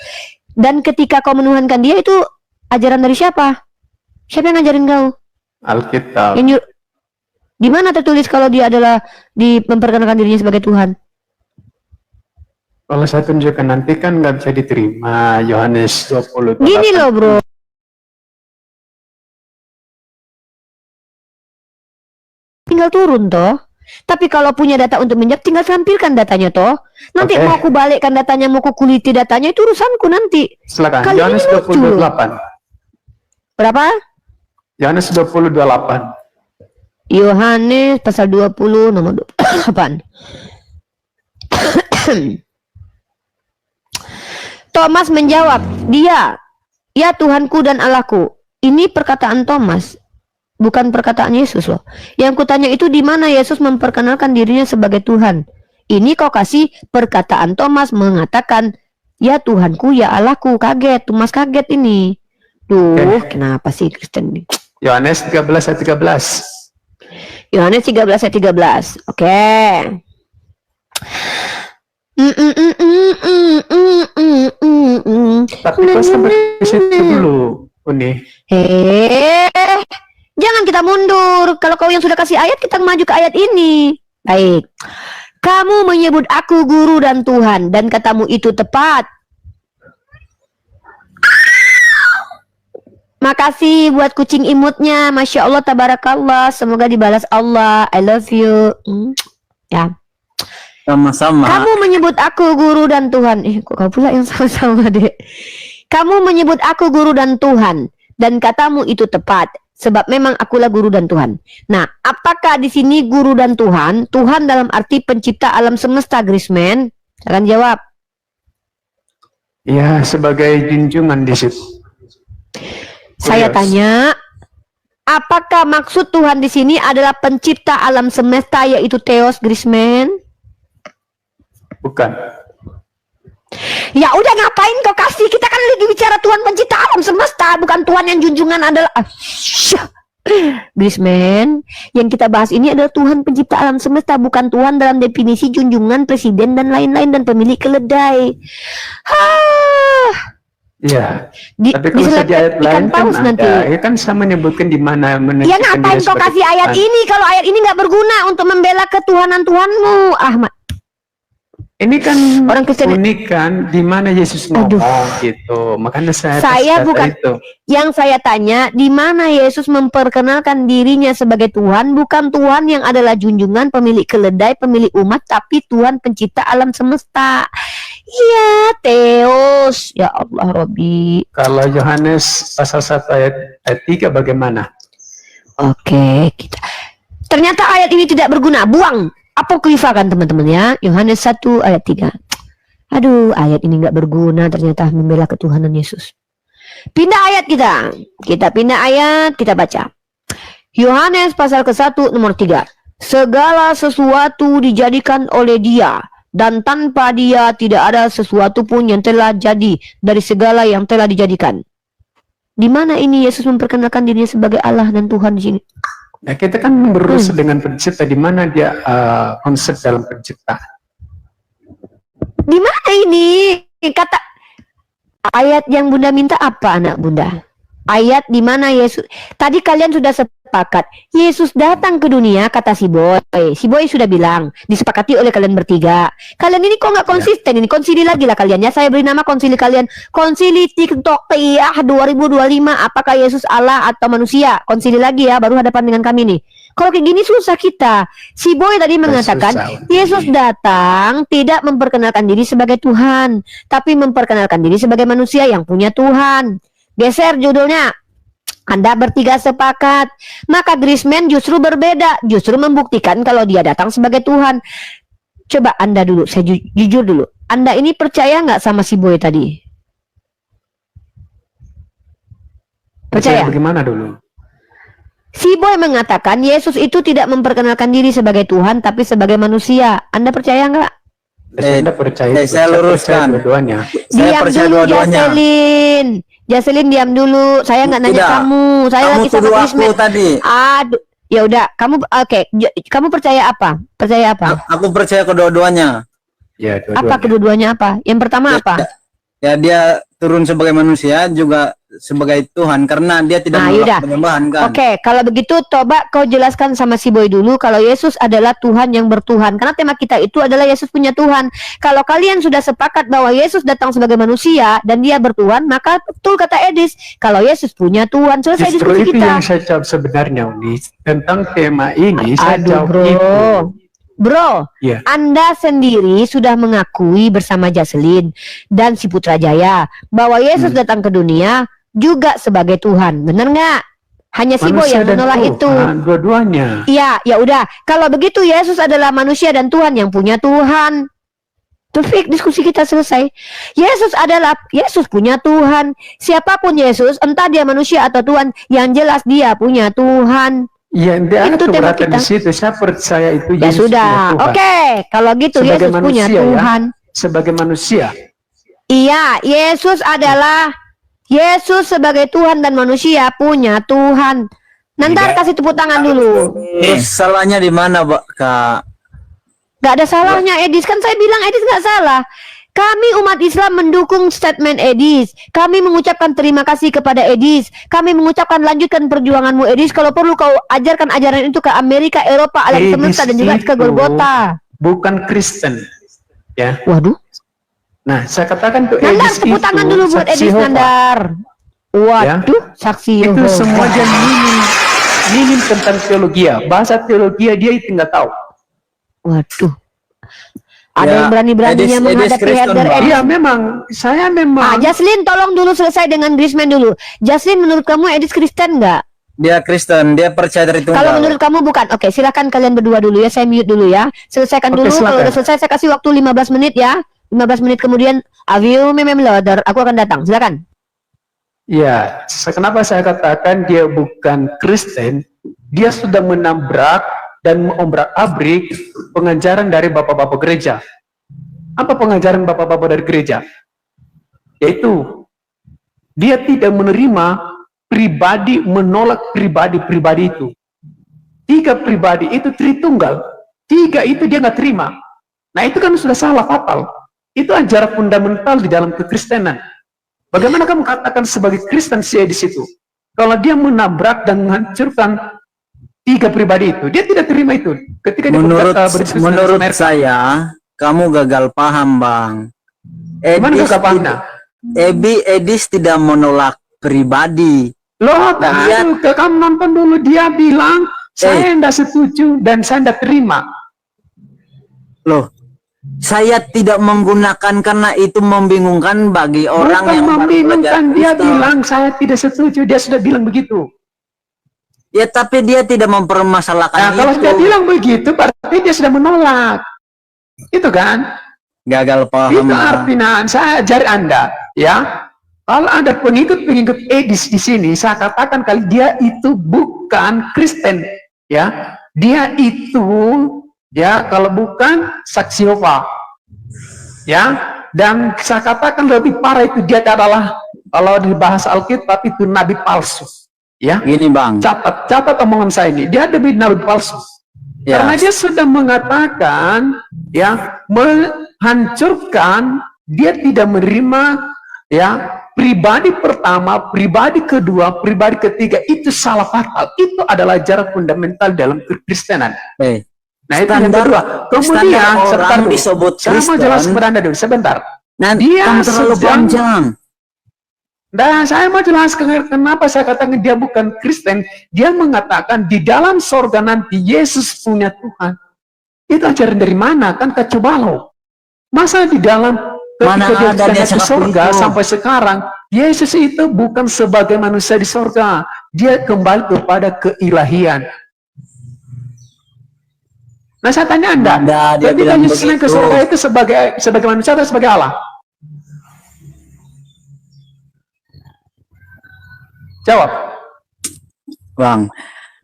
Dan ketika kau menuhankan dia, itu ajaran dari siapa? Siapa yang ngajarin kau? Alkitab. Di mana tertulis kalau dia adalah memperkenalkan dirinya sebagai Tuhan? Kalau saya tunjukkan nanti kan nggak bisa diterima. Yohanes 20. Gini loh bro. Tinggal turun toh. Tapi kalau punya data untuk menjawab, tinggal tampilkan datanya toh. Nanti Oke. mau aku balikkan datanya, mau aku kuliti datanya, itu urusanku nanti. Silakan. Kali Yohanes ini lucu loh. 20:28. Berapa? Yohanes 20:28. Yohanes pasal 20 nomor 28. Thomas menjawab, dia, ya Tuhanku dan Allahku. Ini perkataan Thomas. bukan perkataan Yesus loh. Yang kutanya itu di mana Yesus memperkenalkan dirinya sebagai Tuhan. Ini kau kasih perkataan Thomas mengatakan, ya Tuhanku, ya Allahku. Kaget, Thomas kaget ini. Duh, kenapa sih Kristen ini? Yohanes 13 ayat 13. Yohanes 13 ayat 13. Oke. Tapi kau sampai di situ dulu, Uni. Jangan kita mundur. Kalau kau yang sudah kasih ayat, kita maju ke ayat ini. Baik. Kamu menyebut aku guru dan Tuhan, dan katamu itu tepat. Makasih buat kucing imutnya. Masya Allah, tabarakallah. Semoga dibalas Allah. I love you. Ya. Sama-sama. Kamu menyebut aku guru dan Tuhan. Kok kau pula yang sama-sama, Dek? Kamu menyebut aku guru dan Tuhan, dan katamu itu tepat. Sebab memang akulah guru dan Tuhan. Nah, apakah di sini guru dan Tuhan? Tuhan dalam arti pencipta alam semesta, Grisman? Jangan jawab. Ya, sebagai junjungan di situ. Saya tanya, apakah maksud Tuhan di sini adalah pencipta alam semesta, yaitu Theos, Grisman? Bukan. Ya udah, ngapain kau kasih? Kita kan lagi bicara Tuhan pencipta alam semesta, bukan Tuhan yang junjungan adalah Grisman. Yang kita bahas ini adalah Tuhan pencipta alam semesta, bukan Tuhan dalam definisi junjungan, presiden dan lain-lain dan pemilik keledai. Ya, tapi kalau saja ayat lain kan ada, ya kan saya menyebutkan di mana. Ya ngapain kau kasih ayat ini kalau ayat ini nggak berguna untuk membela ketuhanan Tuhanmu, Ahmad? Ini kan orang Kristen unik kan, di mana Yesus ngomong gitu. Makanya saya bukan itu. Yang saya tanya, di mana Yesus memperkenalkan dirinya sebagai Tuhan, bukan Tuhan yang adalah junjungan, pemilik keledai, pemilik umat, tapi Tuhan pencipta alam semesta. Ya, Theos. Ya Allah, Robi. Kalau Yohanes pasal 1 ayat 3 bagaimana? Oke, kita. Ternyata ayat ini tidak berguna, buang. Apokrifa kan teman-teman ya. Yohanes 1 ayat 3. Aduh, ayat ini nggak berguna ternyata membela ketuhanan Yesus. Pindah ayat kita. Kita pindah ayat, kita baca. Yohanes pasal ke-1 nomor 3. Segala sesuatu dijadikan oleh Dia, dan tanpa Dia tidak ada sesuatu pun yang telah jadi dari segala yang telah dijadikan. Di mana ini Yesus memperkenalkan dirinya sebagai Allah dan Tuhan di sini? Nah, kita kan berurusan dengan pencipta, di mana dia konsep dalam pencipta. Di mana ini? Kata ayat yang Bunda minta apa, anak Bunda? Ayat di mana Yesus? Tadi kalian sudah sepakat. Yesus datang ke dunia, kata si Boy. Si Boy sudah bilang, disepakati oleh kalian bertiga. Kalian ini kok nggak konsisten? Ini konsili lagi lah kalian ya. Saya beri nama konsili kalian. Konsili TikTok 2025. Apakah Yesus Allah atau manusia? Konsili lagi ya, baru hadapan dengan kami nih. Kalau kayak gini susah kita. Si Boy tadi mengatakan Yesus datang tidak memperkenalkan diri sebagai Tuhan, tapi memperkenalkan diri sebagai manusia yang punya Tuhan. Geser judulnya. Anda bertiga sepakat. Maka Grisman justru berbeda. Justru membuktikan kalau dia datang sebagai Tuhan. Coba Anda dulu, saya jujur dulu. Anda ini percaya nggak sama si Boy tadi? Percaya? Bagaimana dulu? Si Boy mengatakan Yesus itu tidak memperkenalkan diri sebagai Tuhan, tapi sebagai manusia. Anda percaya nggak? Saya percaya. Saya luruskan. Dua-duanya. Saya percaya dua-duanya. Jaselin diam dulu. Saya nggak nanya kamu. Saya lagi sama Grisman tadi. Aduh, ya udah. Kamu oke. Kamu percaya apa? Percaya apa? Aku percaya kedua-duanya. Ya, dua-duanya. Apa kedua-duanya apa? Yang pertama apa? Ya, dia turun sebagai manusia juga sebagai Tuhan karena dia tidak menolak penyembahan kan. Oke, kalau begitu coba kau jelaskan sama si Boy dulu kalau Yesus adalah Tuhan yang bertuhan. Karena tema kita itu adalah Yesus punya Tuhan. Kalau kalian sudah sepakat bahwa Yesus datang sebagai manusia dan dia bertuhan, maka betul kata Edis, kalau Yesus punya Tuhan. Selesai justru diskusi itu kita. yang saya jawab sebenarnya, Uni. Tentang tema ini saya jawab itu. Bro, yeah. Anda sendiri sudah mengakui bersama Jaselin dan si Putrajaya bahwa Yesus datang ke dunia juga sebagai Tuhan, benar nggak? Hanya si Boy yang menolak itu. Dua-duanya. Iya, ya udah. Kalau begitu Yesus adalah manusia dan Tuhan yang punya Tuhan. Topik diskusi kita selesai. Yesus punya Tuhan. Siapapun Yesus, entah dia manusia atau Tuhan, yang jelas dia punya Tuhan. Ya, tidak ada Itu tema keberatan kita. di situ. Saya percaya itu Ya Yesus sudah, punya Tuhan. oke. Kalau gitu Sebagai Yesus punya manusia, ya. Tuhan. Sebagai manusia. Iya, Yesus sebagai Tuhan dan manusia punya Tuhan. Nanti kasih tepuk tangan dulu. Terus salahnya di mana, Kak? Gak ada salahnya Edis, kan saya bilang Edis gak salah. Kami umat Islam mendukung statement Edis. Kami mengucapkan terima kasih kepada Edis. Kami mengucapkan lanjutkan perjuanganmu Edis. Kalau perlu kau ajarkan ajaran itu ke Amerika, Eropa, alam Edis semesta dan juga ke itu Golgota. Bukan Kristen. Ya. Waduh. Nah, saya katakan tuh Nandar, Edis tepuk itu tangan dulu buat saksi Edis Yehova. Nandar. Waduh, saksi Itu Yehova. semua aja minim tentang teologi. Bahasa teologi dia itu nggak tahu. Waduh. Ada Ya, yang berani-beraninya Edis menghadapi Kristen, herder Bang. Edis. Iya, saya memang. Jaslyn, tolong dulu selesai dengan Grisman dulu. Jaslyn, menurut kamu Edis Kristen nggak? Dia Kristen, dia percaya dari Tunggal. Kalau menurut kamu bukan. Oke, silakan kalian berdua dulu ya. Saya mute dulu ya. Selesaikan Oke, dulu. Kalau silakan. udah selesai saya kasih waktu 15 menit ya. 15 menit kemudian Aviu memem loader. Aku akan datang. Silakan. Ya, kenapa saya katakan dia bukan Kristen? Dia sudah menabrak dan mengobrak-abrik pengajaran dari bapak-bapak gereja. Apa pengajaran bapak-bapak dari gereja? Yaitu dia tidak menerima pribadi, menolak pribadi-pribadi itu. 3 pribadi itu Tritunggal. 3 itu dia nggak terima. Nah itu kan sudah salah fatal. Itu ajaran fundamental di dalam kekristenan. Bagaimana kamu katakan sebagai Kristen di situ? Kalau dia menabrak dan menghancurkan 3 pribadi itu, dia tidak terima itu. Ketika dia berdiskusi dengan menurut mereka. saya, kamu gagal paham, Bang. Gimana gagal paham? Edis tidak menolak pribadi. Loh, Dia- kamu nonton dulu, dia bilang saya tidak setuju dan saya tidak terima. Loh, saya tidak menggunakan karena itu membingungkan bagi orang Bukan yang baru membingungkan, belajar dia Kristen. bilang saya tidak setuju, dia sudah bilang begitu. Ya, tapi dia tidak mempermasalahkan Nah, kalau itu. dia bilang begitu, berarti dia sudah menolak. Itu kan? Gagal paham. Itu Bang. artinya saya ajari Anda, ya. Kalau ada pengikut-pengikut Edis di sini, saya katakan kali dia itu bukan Kristen, ya. Dia itu, ya, kalau bukan saksi Yehova, ya. Dan saya katakan lebih parah itu dia adalah kalau di bahasa Alkitab itu nabi palsu, ya. Gini, Bang. Catat omongan saya ini, dia nabi palsu. Ya. Karena dia sudah mengatakan, ya, menghancurkan, dia tidak menerima, ya, pribadi pertama, pribadi kedua, pribadi ketiga, itu salah fatal. Itu adalah ajaran fundamental dalam kekristenan. Nah, itu yang kedua. Kemudian, sebentar orang dulu. disebut Saya mau Kristen. jelas kepada Anda dulu, sebentar. Nanti Dia kamu terlalu sedang- panjang. Nah, saya mau jelaskan kenapa saya katakan dia bukan Kristen. Dia mengatakan di dalam sorga nanti Yesus punya Tuhan. Itu ajaran dari mana? Kan kacau balau. Masa di dalam Mana ketika ada dia di seperti sorga itu? sampai sekarang, Yesus itu bukan sebagai manusia di sorga. Dia kembali kepada keilahian. Nah, saya tanya Anda, Ada, dia ketika bilang Yesus naik ke begitu. sorga itu sebagai manusia atau sebagai Allah? Jawab. Bang,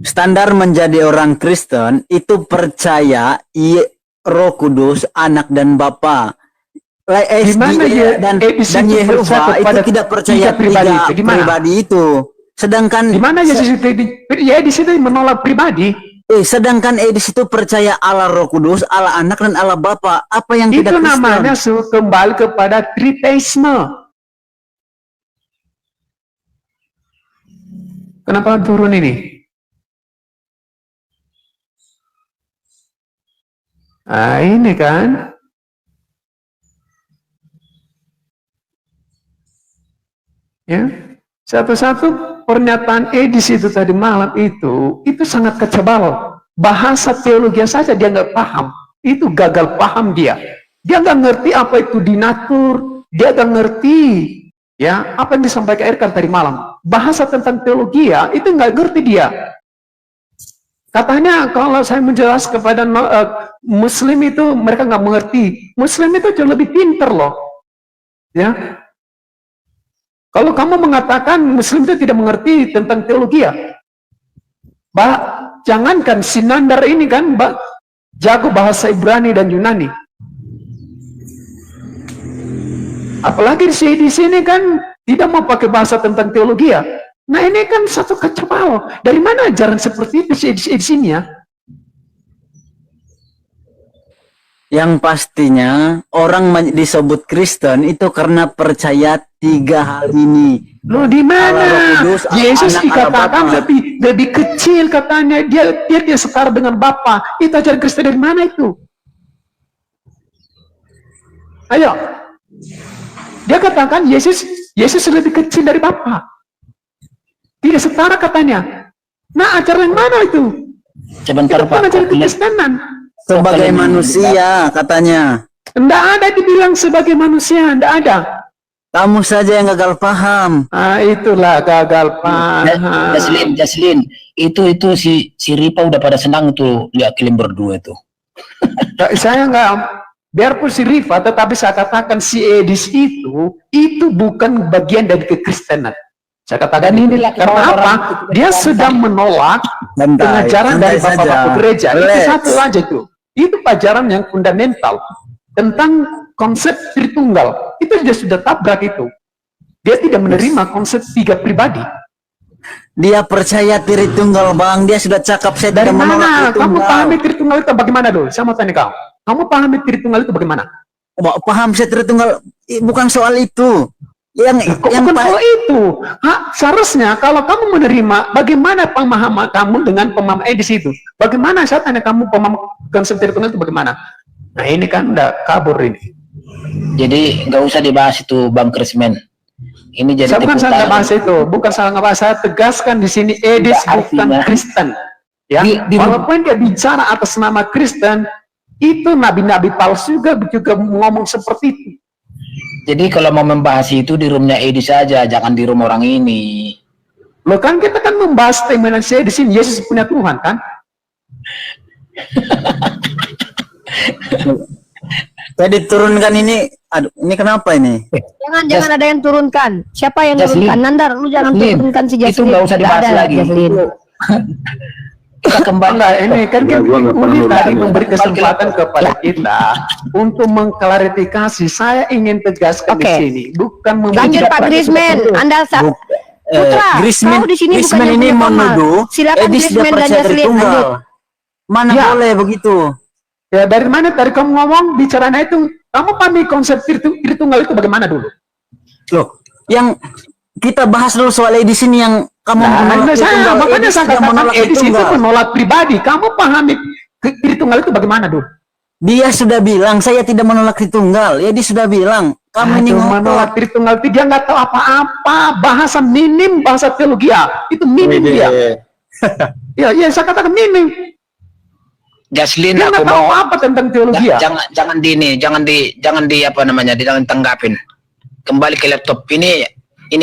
standar menjadi orang Kristen itu percaya Roh Kudus, Anak dan Bapa. Gimana ya, dan Edis dan itu Yehova percaya itu kepada tidak percaya tiga pribadi tiga itu? Di mana? pribadi itu. Sedangkan Di mana Yesus itu? Ya di situ menolak pribadi. sedangkan Edis itu percaya Allah Roh Kudus, Allah Anak dan Allah Bapa. Apa yang Itu tidak Kristen? namanya kembali kepada triteisme. Kenapa turun ini? Nah, ini kan. Ya. Satu-satu pernyataan Edis itu tadi malam itu sangat kacau balau. Bahasa teologi saja dia nggak paham. Itu gagal paham dia. Dia nggak ngerti apa itu dinatur. Dia nggak ngerti ya apa yang disampaikan Erkan tadi malam. Bahasa tentang teologi ya itu nggak ngerti dia. Katanya kalau saya menjelaskan kepada Muslim itu mereka nggak mengerti. Muslim itu jauh lebih pinter loh. Ya. Kalau kamu mengatakan Muslim itu tidak mengerti tentang teologi ya, jangankan Sinandar ini kan jago bahasa Ibrani dan Yunani. Apalagi di sini kan tidak mau pakai bahasa tentang teologi ya. Nah ini kan satu kacau balau. Dari mana ajaran seperti itu di sini ya? Yang pastinya orang disebut Kristen itu karena percaya 3 hal ini. Loh di mana? Allah Roh Kudus, Yesus Anak, dikatakan Allah Bapa. lebih kecil katanya, dia setara dengan Bapa. Itu ajaran Kristen dari mana itu? Ayo. Dia katakan Yesus lebih kecil dari Bapa. Tidak setara katanya. Nah, ajaran yang mana itu? Sebentar Itu kan Pak. ajaran kekristenan. Sebagai manusia katanya. Tidak ada dibilang sebagai manusia, tidak ada. Kamu saja yang gagal paham. Ah, itulah gagal paham. Jaslin, itu si Ripa udah pada senang tuh lihat kalian berdua itu. Saya nggak, biarpun si Rifa, tetapi saya katakan si Edis itu bukan bagian dari kekristenan. Saya katakan inilah karena apa? Dia sudah menolak pengajaran dari bapak-bapak gereja. Itu satu aja itu. Itu pelajaran yang fundamental tentang konsep Tritunggal. Itu dia sudah tabrak itu. Dia tidak menerima konsep 3 pribadi. Dia percaya Tritunggal, Bang. Dia sudah cakap saya Dari tidak menolak mana? Tritunggal. Kamu pahami Tritunggal itu bagaimana dulu? Saya mau tanya kau. Kamu pahami Tritunggal itu bagaimana? Paham saya Tritunggal. Bukan soal itu. Yang Bukan soal itu. Seharusnya kalau kamu menerima, bagaimana pemahaman kamu dengan pemahaman Edis itu? Bagaimana saya tanya kamu pemahaman konsep Tritunggal itu bagaimana? Nah ini kan udah kabur ini. Jadi nggak usah dibahas itu Bang Krismen. Ini jadi Saya bukan tepuk salah tangan. bahas itu, bukan salah ngebahas. Saya tegaskan di sini Edis Enggak, bukan artinya- Kristen. Ya, Di- walaupun dia bicara atas nama Kristen, itu nabi-nabi palsu juga ngomong seperti itu. Jadi kalau mau membahas itu di roomnya Edi saja, jangan di room orang ini. Loh kan kita kan membahas tema saya di sini, Yesus punya Tuhan kan? saya diturunkan ini. Aduh, ini kenapa ini? Jangan ada yang turunkan. Siapa yang Jaslin. turunkan? Nandar, lu jangan Jaslin, turunkan si itu Jaslin. nggak usah dibahas Nggak ada lagi. Jaslin. Kita kembali. Enggak, ini kan Uni tadi memberi Kembali kesempatan ke- kepada kita untuk mengklarifikasi. Saya ingin tegaskan di Oke. sini, bukan Lanjut Pak Grisman, Anda Putra, Grisman, kau di sini Grisman bukannya ini punya pemahaman. menuduh Silakan Edis dia Grisman dan percaya Jaslin Tritunggal. lanjut. Mana Ya. boleh begitu? Ya dari mana tadi kamu ngomong bicaranya itu? Kamu pahami konsep Tritunggal itu bagaimana dulu? Loh, yang kita bahas dulu soal Edis ini yang kamu menolak Tritunggal. Makanya Edis saya tidak katakan menolak Edis itu Tritunggal. menolak pribadi. Kamu pahami Tritunggal itu bagaimana dulu? Dia sudah bilang saya tidak menolak Tritunggal. Edis sudah bilang kamu ini Aduh, menolak ngotot. Tritunggal itu dia nggak tahu apa-apa. Bahasa minim, bahasa teologi itu minim dia. Ya, saya katakan minim. Jaslin, Dia aku nggak tahu mau apa tentang teologi ya. jangan di apa namanya, ditanggapin. Kembali ke laptop ini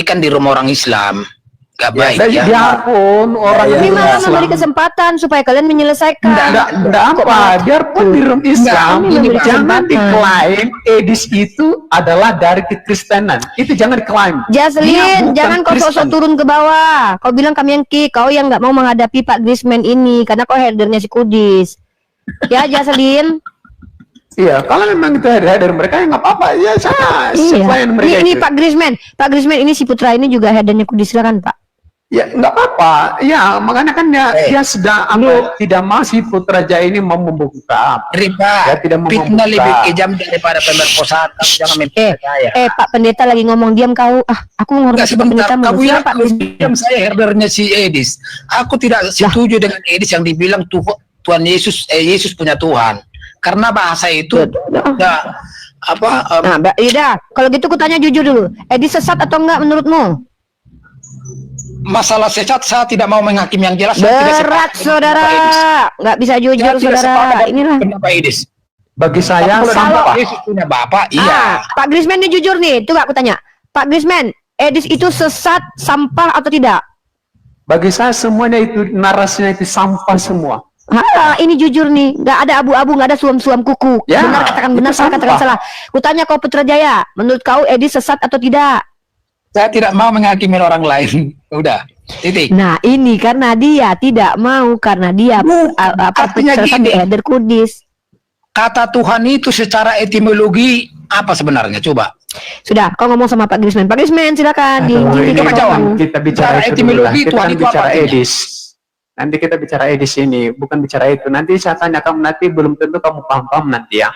kan di rumah orang Islam. Gak baik ya. Biarpun orang Ya, Ini ya. malah Islam, memberi kesempatan supaya kalian menyelesaikan. Enggak apa, biarpun di room Islam, ini memberi jangan kesempatan. diklaim Edis itu adalah dari kekristenan. Itu jangan diklaim. Dia Jaslin, bukan jangan kau Kristen. sosok turun ke bawah. Kau bilang kami yang kick, kau yang nggak mau menghadapi Pak Grisman ini karena kau herdernya si Kudis. Ya Jaslin. Iya, kalau memang itu dari mereka ya nggak apa-apa. Ya saya Iya. selain mereka Ini itu. Pak Grisman ini si Putra ini juga herdernya Kudis, silakan Pak. Ya nggak apa-apa. Ya makanya kan dia sudah tidak masih Putra Jaya ini mau membuka. Riba, Ya, tidak mau fitnah membuka. lebih kejam daripada pemerkosaan. Kamu jangan mempercaya. Pak Pendeta lagi ngomong, diam kau. Aku Enggak, menghormati Pak sebentar, Pendeta. kamu Silakan, ya Pak Grisman. diam, saya herdernya si Edis. Aku tidak setuju dengan Edis yang dibilang Tuhan Yesus punya Tuhan. Karena bahasa itu ya, Nah, Ida, kalau gitu kutanya jujur dulu. Edis sesat atau enggak menurutmu? masalah sesat saya tidak mau menghakimi yang jelas. Saya tidak Berat, sepakat dengan saudara. pendapat Edis. Nggak bisa Saya jujur, tidak sepakat saudara. dengan Inilah. pendapat Edis. Bagi saya Tapi kalau sampah. Yesus punya bapak, iya. Pak Grisman ini jujur nih. Tuh aku tanya. Pak Grisman, Edis itu sesat, sampah atau tidak? Bagi saya semuanya itu narasinya itu sampah semua. Ini jujur nih, nggak ada abu-abu, nggak ada suam-suam kuku. Ya, Benar katakan benar, itu salah katakan sampah. salah. Kutanya kau Putrajaya, menurut kau Edis sesat atau tidak? Saya tidak mau menghakimi orang lain. Udah, titik. Nah ini karena dia tidak mau, karena dia artinya salah satu gini. elder kudis. Kata Tuhan itu secara etimologi apa sebenarnya? Coba. Sudah, kau ngomong sama Pak Grisman. Pak Grisman silakan. Kalau ini coba jawab. kan kita bicara Secara itu dulu lah. etimologi Kita Tuhan kan itu bicara apa artinya? Edis. Nanti kita bicara Edis ini, bukan bicara itu. Nanti saya tanya kamu, nanti belum tentu kamu paham-paham nanti ya.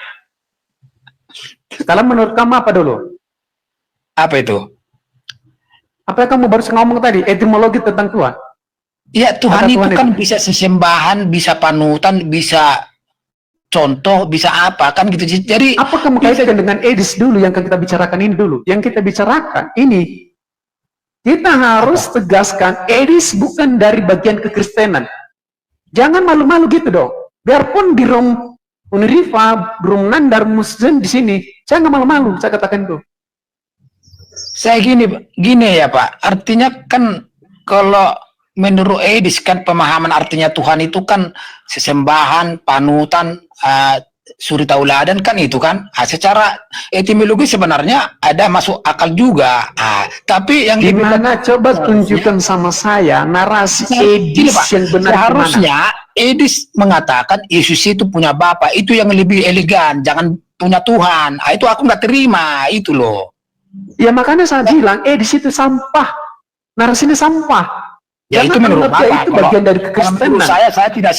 Sekarang menurut kamu apa dulu? Apa itu? Apa yang kamu baru ngomong tadi? Etimologi tentang Tuhan. Ya Tuhan Kata itu Tuhan kan itu. bisa sesembahan, bisa panutan, bisa contoh, bisa apa kan gitu. Jadi Apa kamu kaitkan dengan Edis dulu yang kita bicarakan ini dulu? Yang kita bicarakan ini, kita harus tegaskan Edis bukan dari bagian kekristenan. Jangan malu-malu gitu dong. Biarpun di Rom Uniriva, Rom Nandar, Muslim di sini, saya nggak malu-malu, saya katakan itu. saya gini ya Pak. Artinya kan kalau menurut Edis kan pemahaman artinya Tuhan itu kan sesembahan, panutan, suri tauladan kan itu kan. Secara etimologi sebenarnya ada masuk akal juga. Tapi yang Gimana coba tunjukkan sama saya narasi Gini, Edis Pak, yang benar seharusnya Edis mengatakan Yesus itu punya Bapa, itu yang lebih elegan, jangan punya Tuhan. Itu aku nggak terima, itu loh. Ya makanya saya bilang Edis itu sampah, narasinya sampah. Ya Jangan itu menurut anggap dia Bapak. itu Kalau- bagian dari kalau kekristenan. menurut saya tidak.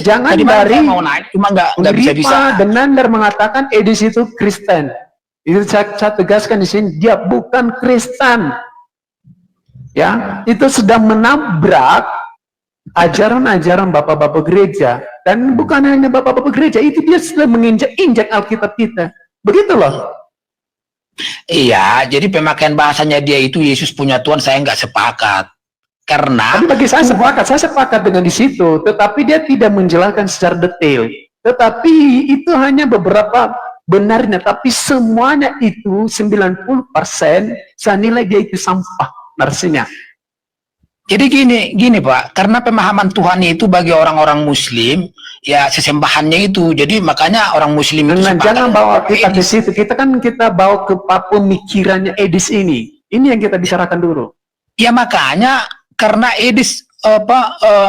Jangan tadi malam dari saya mau naik, cuma nggak bisa. Uniripa dan Nandar mengatakan Edis itu Kristen. Itu saya tegaskan di sini, dia bukan Kristen. Ya, itu sedang menabrak ajaran-ajaran bapak-bapak gereja. Dan bukan hanya bapak-bapak gereja, itu dia sudah menginjak-injak Alkitab kita. Begitu loh. Iya, jadi pemakaian bahasanya dia itu Yesus punya Tuhan, saya nggak sepakat. Karena Tapi bagi saya sepakat dengan di situ, tetapi dia tidak menjelaskan secara detail. Tetapi itu hanya beberapa benarnya, tapi semuanya itu 90% saya nilai dia itu sampah narasinya. Jadi gini Pak, karena pemahaman Tuhan itu bagi orang-orang Muslim, ya sesembahannya itu. Jadi makanya orang Muslim itu Dengan sepakat jangan bawa dengan kita ke Edis. situ, kita bawa ke pemikirannya Edis ini. Ini yang kita bicarakan dulu. Ya makanya karena Edis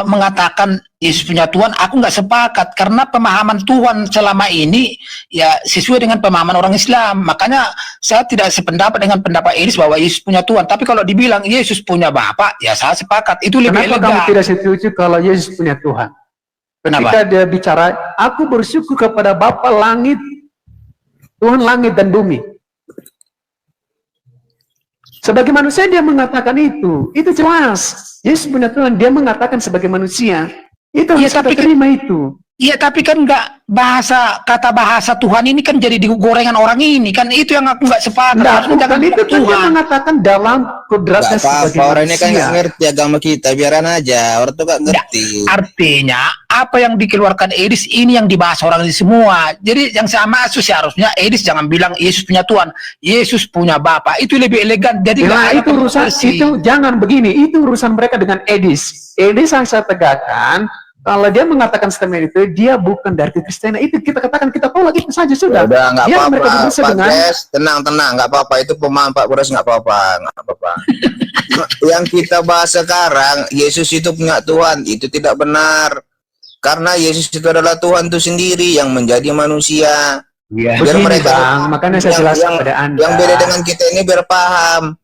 mengatakan Yesus punya Tuhan, aku nggak sepakat karena pemahaman Tuhan selama ini ya sesuai dengan pemahaman orang Islam. Makanya saya tidak sependapat dengan pendapat Edis bahwa Yesus punya Tuhan. Tapi kalau dibilang Yesus punya Bapa, ya saya sepakat. Itu lebih Kenapa kamu elegan. tidak setuju kalau Yesus punya Tuhan? Kenapa? Ketika dia bicara, aku bersyukur kepada Bapa langit, Tuhan langit dan bumi. Sebagai manusia dia mengatakan itu jelas. Yesus punya Tuhan, dia mengatakan sebagai manusia. Itu Ya, harus kita tapi terima itu. Iya, tapi kan nggak kata bahasa Tuhan ini kan jadi gorengan orang ini kan, itu yang aku nggak sepakat. Nah, Harusnya bukan jangan itu bilang kan dia mengatakan dalam kodratnya Gak sebagai apa-apa, orang ini kan manusia. gak ngerti agama kita, biaran aja, orang tuh gak ngerti. Artinya apa yang dikeluarkan Edis ini yang dibahas orang ini semua. Jadi yang sama seharusnya Edis jangan bilang Yesus punya Tuhan, Yesus punya Bapa. Itu lebih elegan. Jadi nggak Nah, ada itu urusan kontroversi. itu jangan begini, itu urusan mereka dengan Edis. Edis yang saya tegakkan, kalau dia mengatakan statement itu, dia bukan dari kekristenan. Itu kita katakan, kita tolak itu saja sudah. Udah nggak Biar mereka apa-apa, berusaha Pak dengan Bres, tenang, nggak apa-apa, itu pemahaman Pak Bres nggak apa-apa. Yang kita bahas sekarang, Yesus itu punya Tuhan, itu tidak benar. Karena Yesus itu adalah Tuhan itu sendiri yang menjadi manusia. Iya. Biar begini, mereka Bang. Makanya saya jelaskan pada Anda. yang beda dengan kita ini biar paham.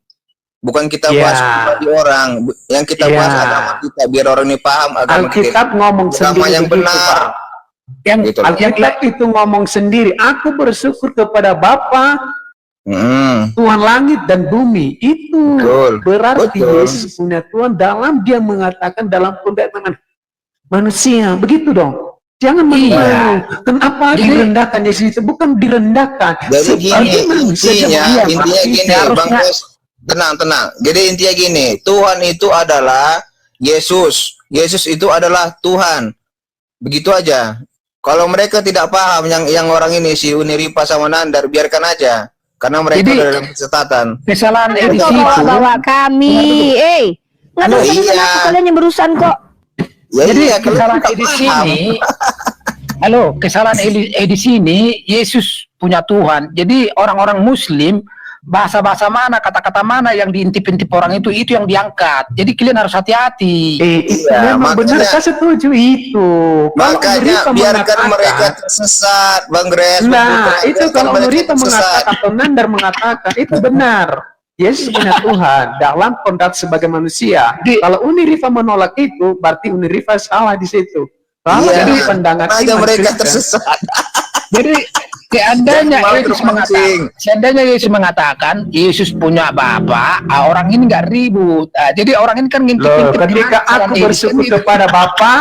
Bukan kita Iya. bahas pribadi orang, yang kita Iya. bahas agama kita biar orang ini paham agama kita. Alkitab ngomong Agama sendiri yang begitu, benar. Pak. Yang Gitu loh. Alkitab itu ngomong sendiri, aku bersyukur kepada Bapa, Tuhan langit dan bumi. Itu Betul. berarti Betul. Yesus punya Tuhan dalam dia mengatakan dalam konteks manusia. Begitu dong. Jangan malu-malu. Kenapa direndahkan Yesus itu? Bukan direndahkan. Jadi gini, intinya gini, Bang seharusnya- Bes, tenang. Jadi intinya gini, Tuhan itu adalah Yesus. Yesus itu adalah Tuhan. Begitu aja. Kalau mereka tidak paham yang orang ini si Uniripa sama Nandar, biarkan aja. Karena mereka Jadi- ada dalam kesesatan. Kesalahan Edis Itu itu bawa kami, Nggak ada Loh, urusan iya. aku, kalian yang berurusan kok. Ya, Jadi iya, kalau kesalahan kita edisi paham. ini, halo, kesalahan edisi ini Yesus punya Tuhan. Jadi orang-orang Muslim bahasa-bahasa mana, kata-kata mana yang diintip-intip orang itu yang diangkat. Jadi kalian harus hati-hati. Itu Iya, memang benar, makanya- saya setuju itu. Kalau Makanya Nurita biarkan mengatakan- mereka tersesat, Bang Gres. Nah, itu Biarkan kalau mereka Nurita tersesat. mengatakan atau Nandar mengatakan itu benar. Yesus punya Tuhan dalam kontrak sebagai manusia. Kalau Uni Rifa menolak itu, berarti Uni Rifa salah di situ. Kalau Iya, dari pandangan makanya iman mereka Kristen, tersesat. Jadi seandainya Jangan Yesus terpancing. mengatakan Yesus punya Bapa, orang ini nggak ribut. Jadi orang ini kan loh, ngintip-ngintip ketika kesalahan aku Yesus bersyukur kan gitu. kepada Bapa,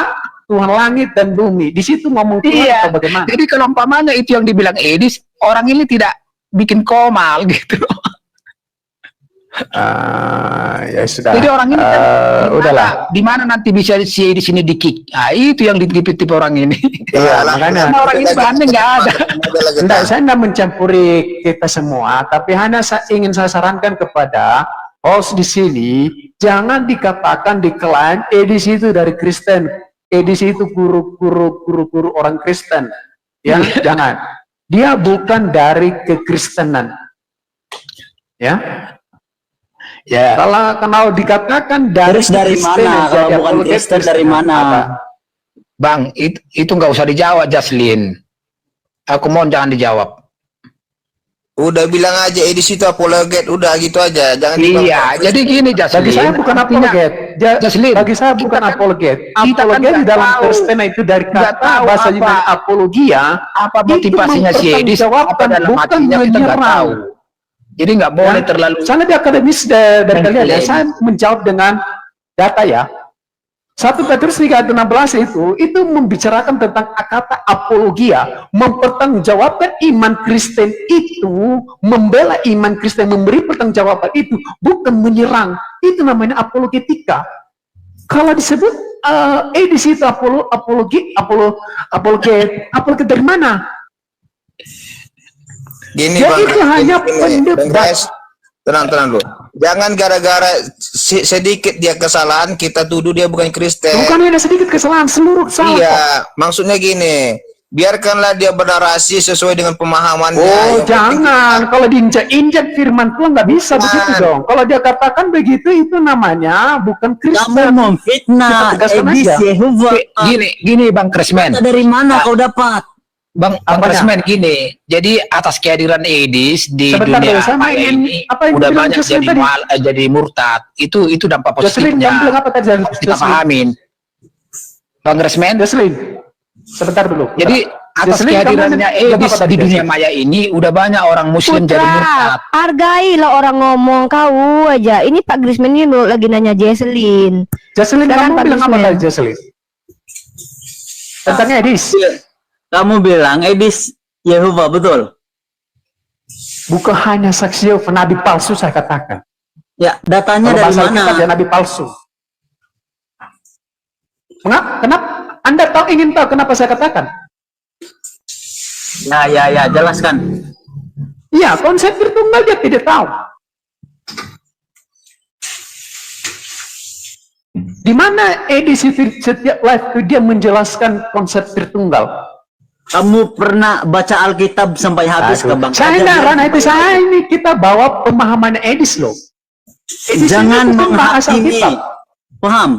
Tuhan langit dan bumi, di situ ngomong Tuhan Iya. atau bagaimana? Jadi kalau umpamanya itu yang dibilang Edis, orang ini tidak bikin komal gitu. Ya sudah. Jadi orang ini kan udahlah. di mana nanti bisa si di sini di-kick. Nah, itu yang ditip-tip orang ini. Iya, makanya. Karena orang ini bahannya nggak ada. Enggak, saya tidak mencampuri kita semua, tapi hanya ingin saya sarankan kepada host di sini, jangan dikatakan diklaim edisi itu dari Kristen, edisi itu guru orang Kristen, ya jangan. Dia bukan dari kekristenan, ya. Ya. Kalau dikatakan dari Terus dari Kristen, mana? jadi Kalau bukan apologet Kristen dari Kristen, mana? apa? Bang, itu nggak usah dijawab, Jaslin. Aku mohon jangan dijawab. Udah bilang aja edisi itu apologet, udah gitu aja. Jangan Iya, dibangkang. jadi gini Jaslin. Bagi saya bukan Artinya, apologet. Jaslin, Bagi saya kita bukan kan- apologet. kita kan Apologet di nggak dalam tahu. Kristen itu dari Nggak kata tahu bahasa apa. Yunani apologia. apa itu motivasinya si Edis, apa mempertanggungjawabkan, dalam bukan hatinya kita nggak menyerang. tahu. Jadi nggak boleh Ya, terlalu. Sana di akademis dari kalian ya. Mengklaim. Saya menjawab dengan data ya. 1 Petrus 3:16 itu membicarakan tentang kata apologia, mempertanggungjawabkan iman Kristen itu, membela iman Kristen, memberi pertanggungjawaban itu, bukan menyerang. Itu namanya apologetika. Kalau disebut edisi itu apologet dari mana? Gini Ya, Bang, itu hanya gini, pendebat. Bang Gres, tenang dulu. Jangan gara-gara sedikit dia kesalahan kita tuduh dia bukan Kristen. Bukan hanya sedikit kesalahan, seluruh salah. Iya, maksudnya gini, biarkanlah dia bernarasi sesuai dengan pemahamannya. Oh, Yang jangan. Kalau diinjak-injak firman Tuhan nggak bisa begitu dong. Kalau dia katakan begitu, itu namanya bukan Kamu Kristen. memfitnah Kita tegaskan Edis aja. Yehova. Gini Bang Kresmen. Dari mana kau dapat? Bang Apanya? Kresmen gini. Jadi atas kehadiran Edis di Sebentar dunia dulu, saya maya ingin- ini apa yang udah dibilang banyak Jocelyn jadi tadi? jadi murtad. Itu dampak Jocelyn, positifnya. kamu bilang apa tadi? Harus kita pahamin. Bang Kresmen. Jocelyn, sebentar dulu. Jadi atas Jocelyn, kehadirannya kamu bilang Edis apa tadi, di dunia Jocelyn? maya ini udah banyak orang Muslim jadi murtad. hargailah orang ngomong kau aja. Ini Pak Grisman ini lagi nanya Jesselyn. Jocelyn, Silakan, kamu Pak bilang apa Grisman. tadi, Jocelyn? Tentang Edis. Kamu bilang Edis Yehova, betul? Bukan hanya saksi Yehova, nabi palsu saya katakan. Ya, datanya Kalau dari bahasa mana? kita dia nabi palsu. Kenapa? Anda ingin tahu kenapa saya katakan? Ya, jelaskan. Iya, konsep Tritunggal dia tidak tahu. Di mana edisi setiap live itu dia menjelaskan konsep Tritunggal. Kamu pernah baca Alkitab sampai habis ke Bang? Saya enggak, Rana, itu saya ini kita bawa pemahaman Edis loh. Edis Jangan ini bukan bahasa menghakimi. Alkitab. Paham?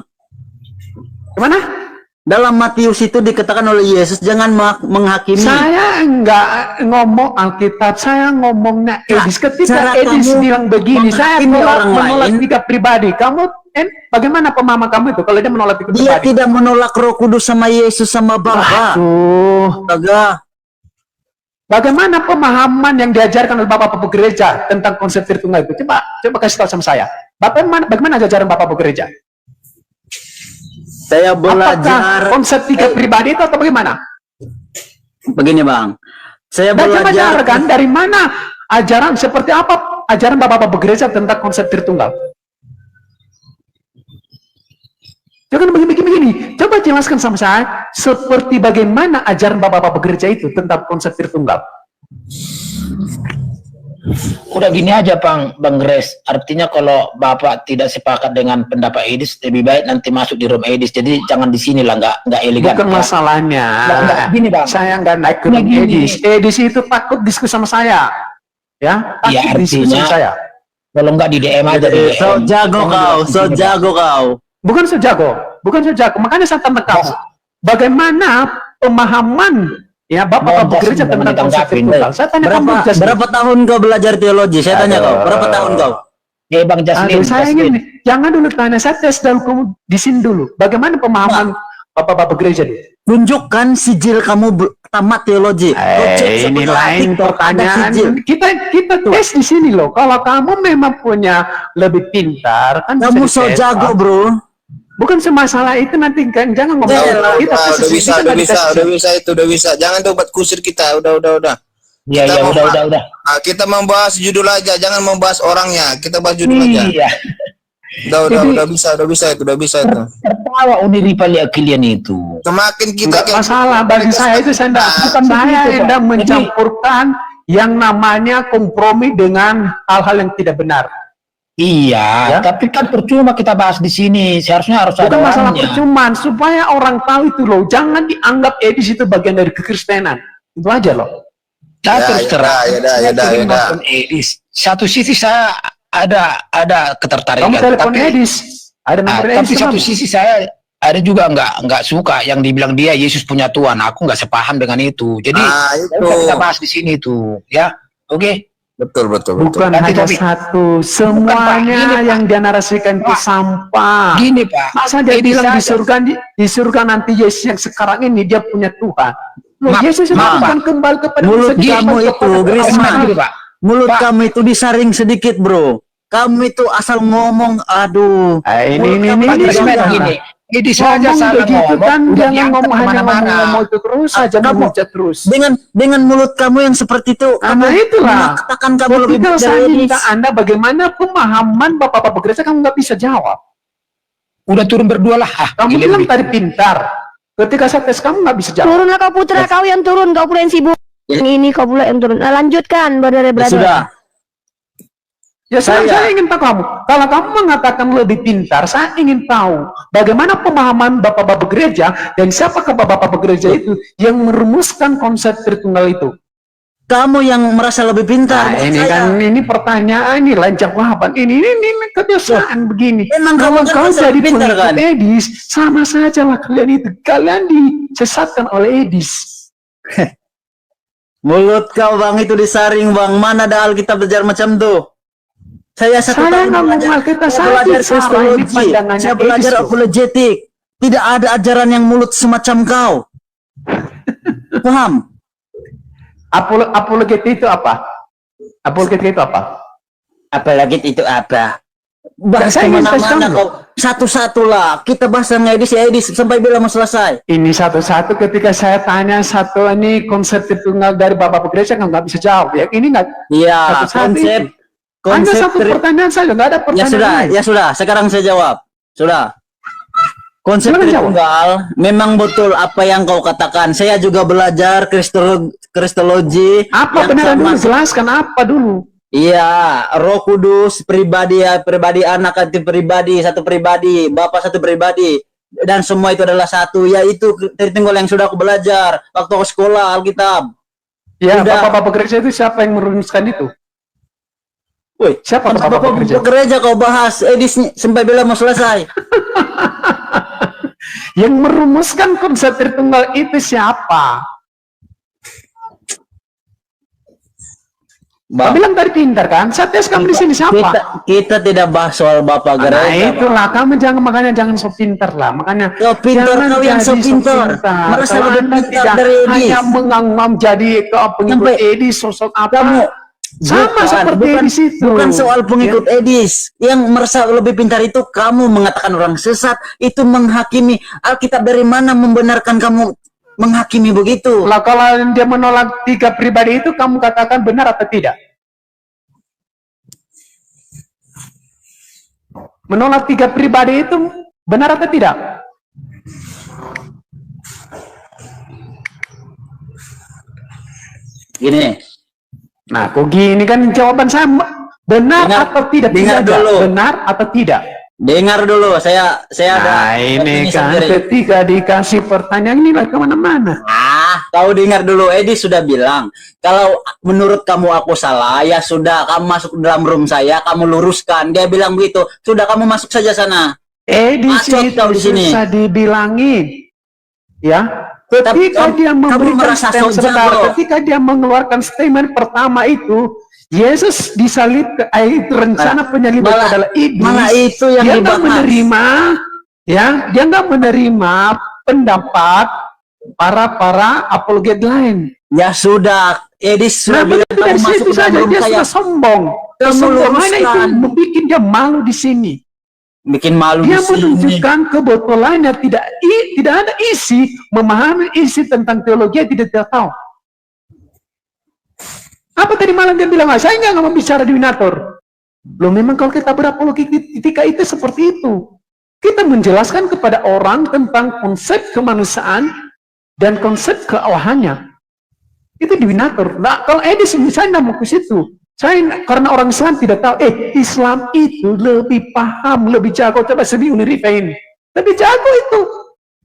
Gimana? Dalam Matius itu dikatakan oleh Yesus jangan menghakimi. Saya enggak ngomong Alkitab, saya ngomongnya Edis. Ketika cara Edis kamu bilang begini, saya menghakimi orang menolak lain. tiga pribadi. Kamu, bagaimana pemahaman kamu itu kalau dia menolak tiga Dia pribadi? tidak menolak Roh Kudus sama Yesus sama Bapa. Aduh, Astaga. bagaimana pemahaman yang diajarkan oleh Bapak-Bapak gereja tentang konsep Tritunggal itu? Coba kasih tahu sama saya. Bagaimana ajaran Bapak-Bapak gereja? Saya Apakah belajar konsep tiga pribadi itu atau bagaimana? begini Bang. Saya Baca belajar kan dari mana ajaran seperti apa ajaran Bapak-Bapak gereja tentang konsep Tritunggal? Jangan begini. Coba jelaskan sama saya seperti bagaimana ajaran Bapak-Bapak gereja itu tentang konsep Tritunggal. Udah gini aja Bang Gres, artinya kalau Bapak tidak sepakat dengan pendapat Edis, lebih baik nanti masuk di room Edis. Jadi jangan di sini lah, nggak elegan. Bukan ya. masalahnya. Nggak, gini Bang. Saya nggak naik ke Nah, room gini. Edis. Edis itu takut diskusi sama saya. Ya, Iya, takut diskusi sama artinya- saya. Kalau nggak di DM aja di DM. So jago kau, so jago kau. Bukan so jago. Makanya saya tantang kamu. Bagaimana pemahaman ya Bapak bekerja tentang konsep tunggal? Saya tanya kamu, Jasmine. Berapa tahun kau belajar teologi? Saya tanya kau, berapa tahun kau? Bang Jasmine. Aduh, saya ingin jangan dulu tanya, saya tes dulu kamu di sini dulu. Bagaimana pemahaman Bapak bekerja dulu? Tunjukkan sijil kamu tamat teologi. Kau cek Ini sebelah lain TikTok, ada pertanyaan. sijil. Kita tes di sini loh. Kalau kamu memang punya lebih pintar, kan Kamu bisa so dites, jago, Pak. bro. Bukan semasalah itu, nanti kan jangan ngomong. Udah, Kita tes di sini, kita nggak dites di sini. udah bisa. Jangan tuh buat kusir kita, udah. Iya, Kita iya, mau udah. Ah, kita membahas judul aja, jangan membahas orangnya. Kita bahas judul aja. Iya. Udah bisa itu. Tertawa Uniripa lihat kalian itu. Semakin kita Enggak masalah bagi saya itu, saya enggak, bukan saya hendak mencampurkan yang namanya kompromi dengan hal-hal yang tidak benar. Iya, Ya. tapi kan percuma kita bahas di sini. Seharusnya harus ada Bukan masalah orangnya. percumaan, supaya orang tahu itu loh. Jangan dianggap Edis itu bagian dari kekristenan. Itu aja loh. Nah, Ya, terus terang. ya dah. Nonton Edis. Satu sisi saya ada ketertarikan. Kamu telepon tapi, Edis. Ada nomor tapi Edis. satu kamu. sisi saya ada juga nggak suka yang dibilang dia Yesus punya Tuhan. Aku nggak sepaham dengan itu. Jadi itu. kita bahas di sini tuh, ya. Oke. Betul. Bukan Nanti hanya topik. satu, semuanya Bukan, Pak. Ini, yang dinarasikan itu Pak. sampah. Gini Pak. Masa dia Edis bilang saja. di surga nanti Yesus yang sekarang ini dia punya Tuhan. Loh, Yesus itu Maaf, bukan kembali kepada Mulut manusia, kamu kepada itu, Tuhan. Grisman. Gini, Pak. Mulut Pak. kamu itu disaring sedikit, bro. Kamu itu asal ngomong, aduh. Ini Pak Ini Grisman juga. gini. Ini saja Ngomong salah begitu ngomong. kan, udah jangan diangkat ngomong hanya kemana-mana. ngomong itu terus aja, Kamu- menghujat terus. Dengan mulut kamu yang seperti itu, Karena itulah. mengatakan kamu lebih Ketika saya dari minta Anda bagaimana pemahaman Bapak-Bapak bekerja, kamu nggak bisa jawab. Udah turun berdua lah. Kamu gila bilang begitu. tadi pintar. Ketika saya tes kamu nggak bisa jawab. Turunlah kau putra, kau yang turun, kau pula yang sibuk. Yang ini kau pula yang turun. Nah, lanjutkan, brother. Ya sudah. Ya saya ingin tahu kamu. Kalau kamu mengatakan lebih pintar, saya ingin tahu bagaimana pemahaman Bapak-Bapak gereja dan siapakah Bapak-Bapak gereja itu yang merumuskan konsep Tritunggal itu. Kamu yang merasa lebih pintar. Nah, bukan ini saya. kan ini pertanyaan, ini lain jawaban. Ini kebiasaan begini. Emang Kalau kamu kan kau merasa jadi pintar, pengikut kan? Edis, sama saja lah kalian itu. Kalian disesatkan oleh Edis. Mulut kau bang itu disaring bang. Mana ada Alkitab belajar macam tuh? Saya satu Saya tahun nggak mau belajar, Alkitab, saya saya belajar bicara, ini kristologi, pandangannya saya belajar Edis, loh. apologetik. Tidak ada ajaran yang mulut semacam kau. Paham? Apologetik itu apa? Apologetik itu apa? Apalagi itu apa? Bahas Saya ingin tes kemana-mana kamu. kau. Satu-satu lah. Kita bahas yang Edis ya Edis sampai bila mau selesai. Ini satu-satu ketika saya tanya satu ini konsep Tritunggal dari Bapak gereja kan nggak bisa jawab. Ya ini nggak. Iya, Satu-satu konsep itu. Hanya satu pertanyaan saja, nggak ada Ya pertanyaan sudah, lain. ya sudah. Sekarang saya jawab. Sudah. Konsep Silakan jawab. Tritunggal memang betul apa yang kau katakan. Saya juga belajar kristologi. Apa yang benaran sama- dulu? Jelaskan apa dulu? Iya, Roh Kudus, pribadi ya, pribadi anak itu pribadi, satu pribadi, Bapa satu pribadi, dan semua itu adalah satu. Yaitu Tritunggal yang sudah aku belajar waktu aku sekolah Alkitab. Ya, Sudah. Bapak-Bapak gereja itu siapa yang merumuskan itu? Woi, Siapa kenapa Bapak kau gereja? gereja kau bahas Edis sampai bila mau selesai? Yang merumuskan konsep Tritunggal itu siapa? Kau bilang tadi pintar kan? Saya tes kamu di sini siapa? Kita tidak bahas soal Bapak Nah gereja. itulah, kamu makanya jangan so pintar lah. Makanya Kau pintar, jangan kau yang so jadi pintar. Merasa Kalau lebih Anda pintar tidak dari Edis. hanya menganggap jadi pengikut Sampai- Edis, sosok apa? Kamu Sama seperti Edis itu. bukan soal pengikut Ya. Edis. Yang merasa lebih pintar itu kamu mengatakan orang sesat, itu menghakimi. Alkitab dari mana membenarkan kamu menghakimi begitu? Lah kalau dia menolak tiga pribadi itu, kamu katakan benar atau tidak? Menolak tiga pribadi itu benar atau tidak? Gini, Nah, kok gini kan jawaban saya benar Dengar- atau tidak? dengar Tidak ada. dulu. Benar atau tidak? Dengar dulu, saya ada Nah, ini opini kan sendiri. ketika dikasih pertanyaan ini lah kemana-mana. Kau dengar dulu, Edi sudah bilang, kalau menurut kamu aku salah, ya sudah, kamu masuk dalam room saya, kamu luruskan. Dia bilang begitu, sudah kamu masuk saja sana. Di Bacot sini kau di sini. susah dibilangin, ya. Ketika Kamu- dia kamu memberikan merasa statement sok sebentar, jago. ketika dia mengeluarkan statement pertama itu, Yesus disalib, itu rencana penyaliban Malah- adalah iblis. malah itu yang dia nggak dibahas. menerima, ya, dia nggak menerima pendapat para apologet lain. Ya sudah, Edi sudah bilang betul, kamu dari masuk situ dalam saja room dia saya. sudah sombong. Kamu Kesombongannya itu luruskan. membuat dia malu di sini. Bikin malu Dia di sini. menunjukkan kebotolannya, tidak ada isi, memahami isi tentang teologi yang tidak dia tahu. Apa tadi malam dia bilang, saya nggak mau bicara di Winator. Loh, memang kalau kita berapologi ketika itu seperti itu. Kita menjelaskan kepada orang tentang konsep kemanusiaan dan konsep kealahannya. Itu di Winator. Nah, kalau Edison saya nggak mau ke situ. Saya karena orang Islam tidak tahu. Islam itu lebih paham, lebih jago. Coba sedih Unirifain. Lebih jago itu.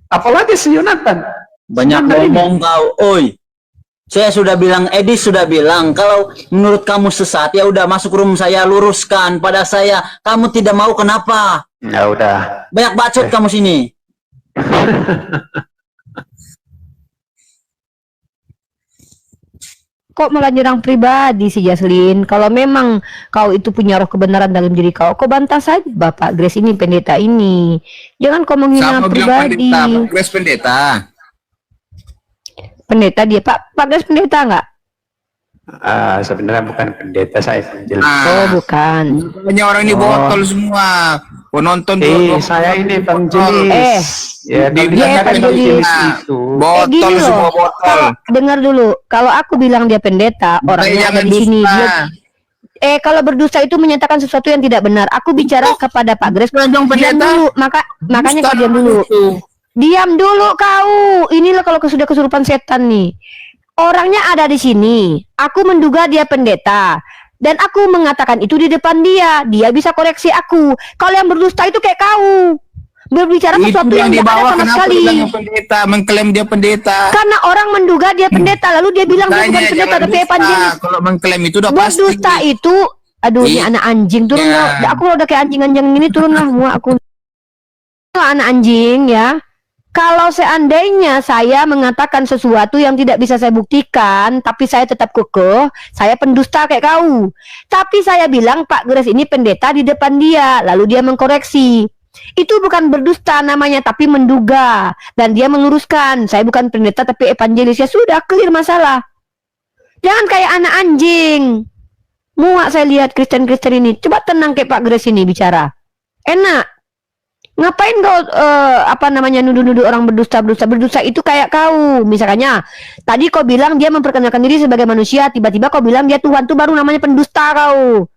Apalagi si Yonatan. Banyak Sebenarnya ini. ngomong kau, oi. Saya sudah bilang, Edi sudah bilang, kalau menurut kamu sesat, ya udah masuk room saya, luruskan pada saya. Kamu tidak mau, kenapa? Ya udah. Banyak bacot kamu sini. Kok malah nyerang pribadi sih Jaslin? Kalau memang kau itu punya roh kebenaran dalam diri kau bantah saja Bapak Grace ini, pendeta ini. Jangan kau menghina Sama bilang pribadi. pendeta, Pak Grace pendeta. Pendeta dia, Pak Grace pendeta nggak? Sebenarnya bukan pendeta, saya evangelis. Oh bukan. Banyak orang ini botol semua. Penonton Saya ini evangelis. Dia dikatakan evangelis pendeta. itu. Botol Gini semua loh, botol. kalau dengar dulu, kalau aku bilang dia pendeta, orangnya ada Jangan di sini. dusta. Dia, kalau berdusta itu menyatakan sesuatu yang tidak benar. Aku bicara kepada Pak Grace. Diam Diam dulu, makanya kau diam dulu. Diam dulu kau. Inilah kalau sudah kesurupan setan nih. Orangnya ada di sini. Aku menduga dia pendeta. Dan aku mengatakan itu di depan dia. Dia bisa koreksi aku. Kalau yang berdusta itu kayak kau. Berbicara sesuatu yang di tidak ada bawah, sama kenapa sekali. dia bilang pendeta, mengklaim dia pendeta? Karena orang menduga dia pendeta. Lalu dia bilang dia bukan pendeta jangan tapi dusta. evangelis. Kalau mengklaim itu udah pasti. Berdusta itu. Aduh ini anak anjing. Turunlah. Ya. Aku udah kayak anjing-anjing ini. Turunlah semua aku. Anak anjing ya. Kalau seandainya saya mengatakan sesuatu yang tidak bisa saya buktikan, tapi saya tetap kekeh, saya pendusta kayak kau. Tapi saya bilang Pak Grace ini pendeta di depan dia, lalu dia mengkoreksi. Itu bukan berdusta namanya, tapi menduga. Dan dia meluruskan, saya bukan pendeta tapi evangelis. Ya sudah, clear masalah. Jangan kayak anak anjing. Muak saya lihat Kristen-Kristen ini. Coba tenang kayak Pak Grace ini bicara. Enak. Ngapain kau nuduh-nuduh orang berdusta itu kayak kau. Misalnya tadi kau bilang dia memperkenalkan diri sebagai manusia, tiba-tiba kau bilang dia Tuhan, tuh baru namanya pendusta kau.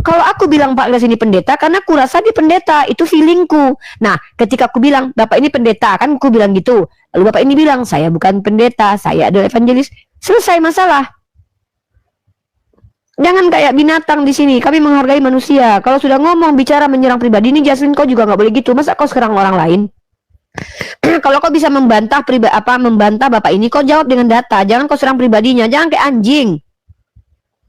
Kalau aku bilang Pak Grace ini pendeta karena aku rasa dia pendeta, itu feelingku. Nah, ketika aku bilang Bapak ini pendeta, kan aku bilang gitu. Lalu Bapak ini bilang saya bukan pendeta, saya adalah evangelis. Selesai masalah. Jangan kayak binatang di sini. Kami menghargai manusia. Kalau sudah ngomong bicara menyerang pribadi ini, Jaslin kau juga nggak boleh gitu. Masa kau serang orang lain? Kalau kau bisa membantah membantah Bapak ini, kau jawab dengan data. Jangan kau serang pribadinya. Jangan kayak anjing.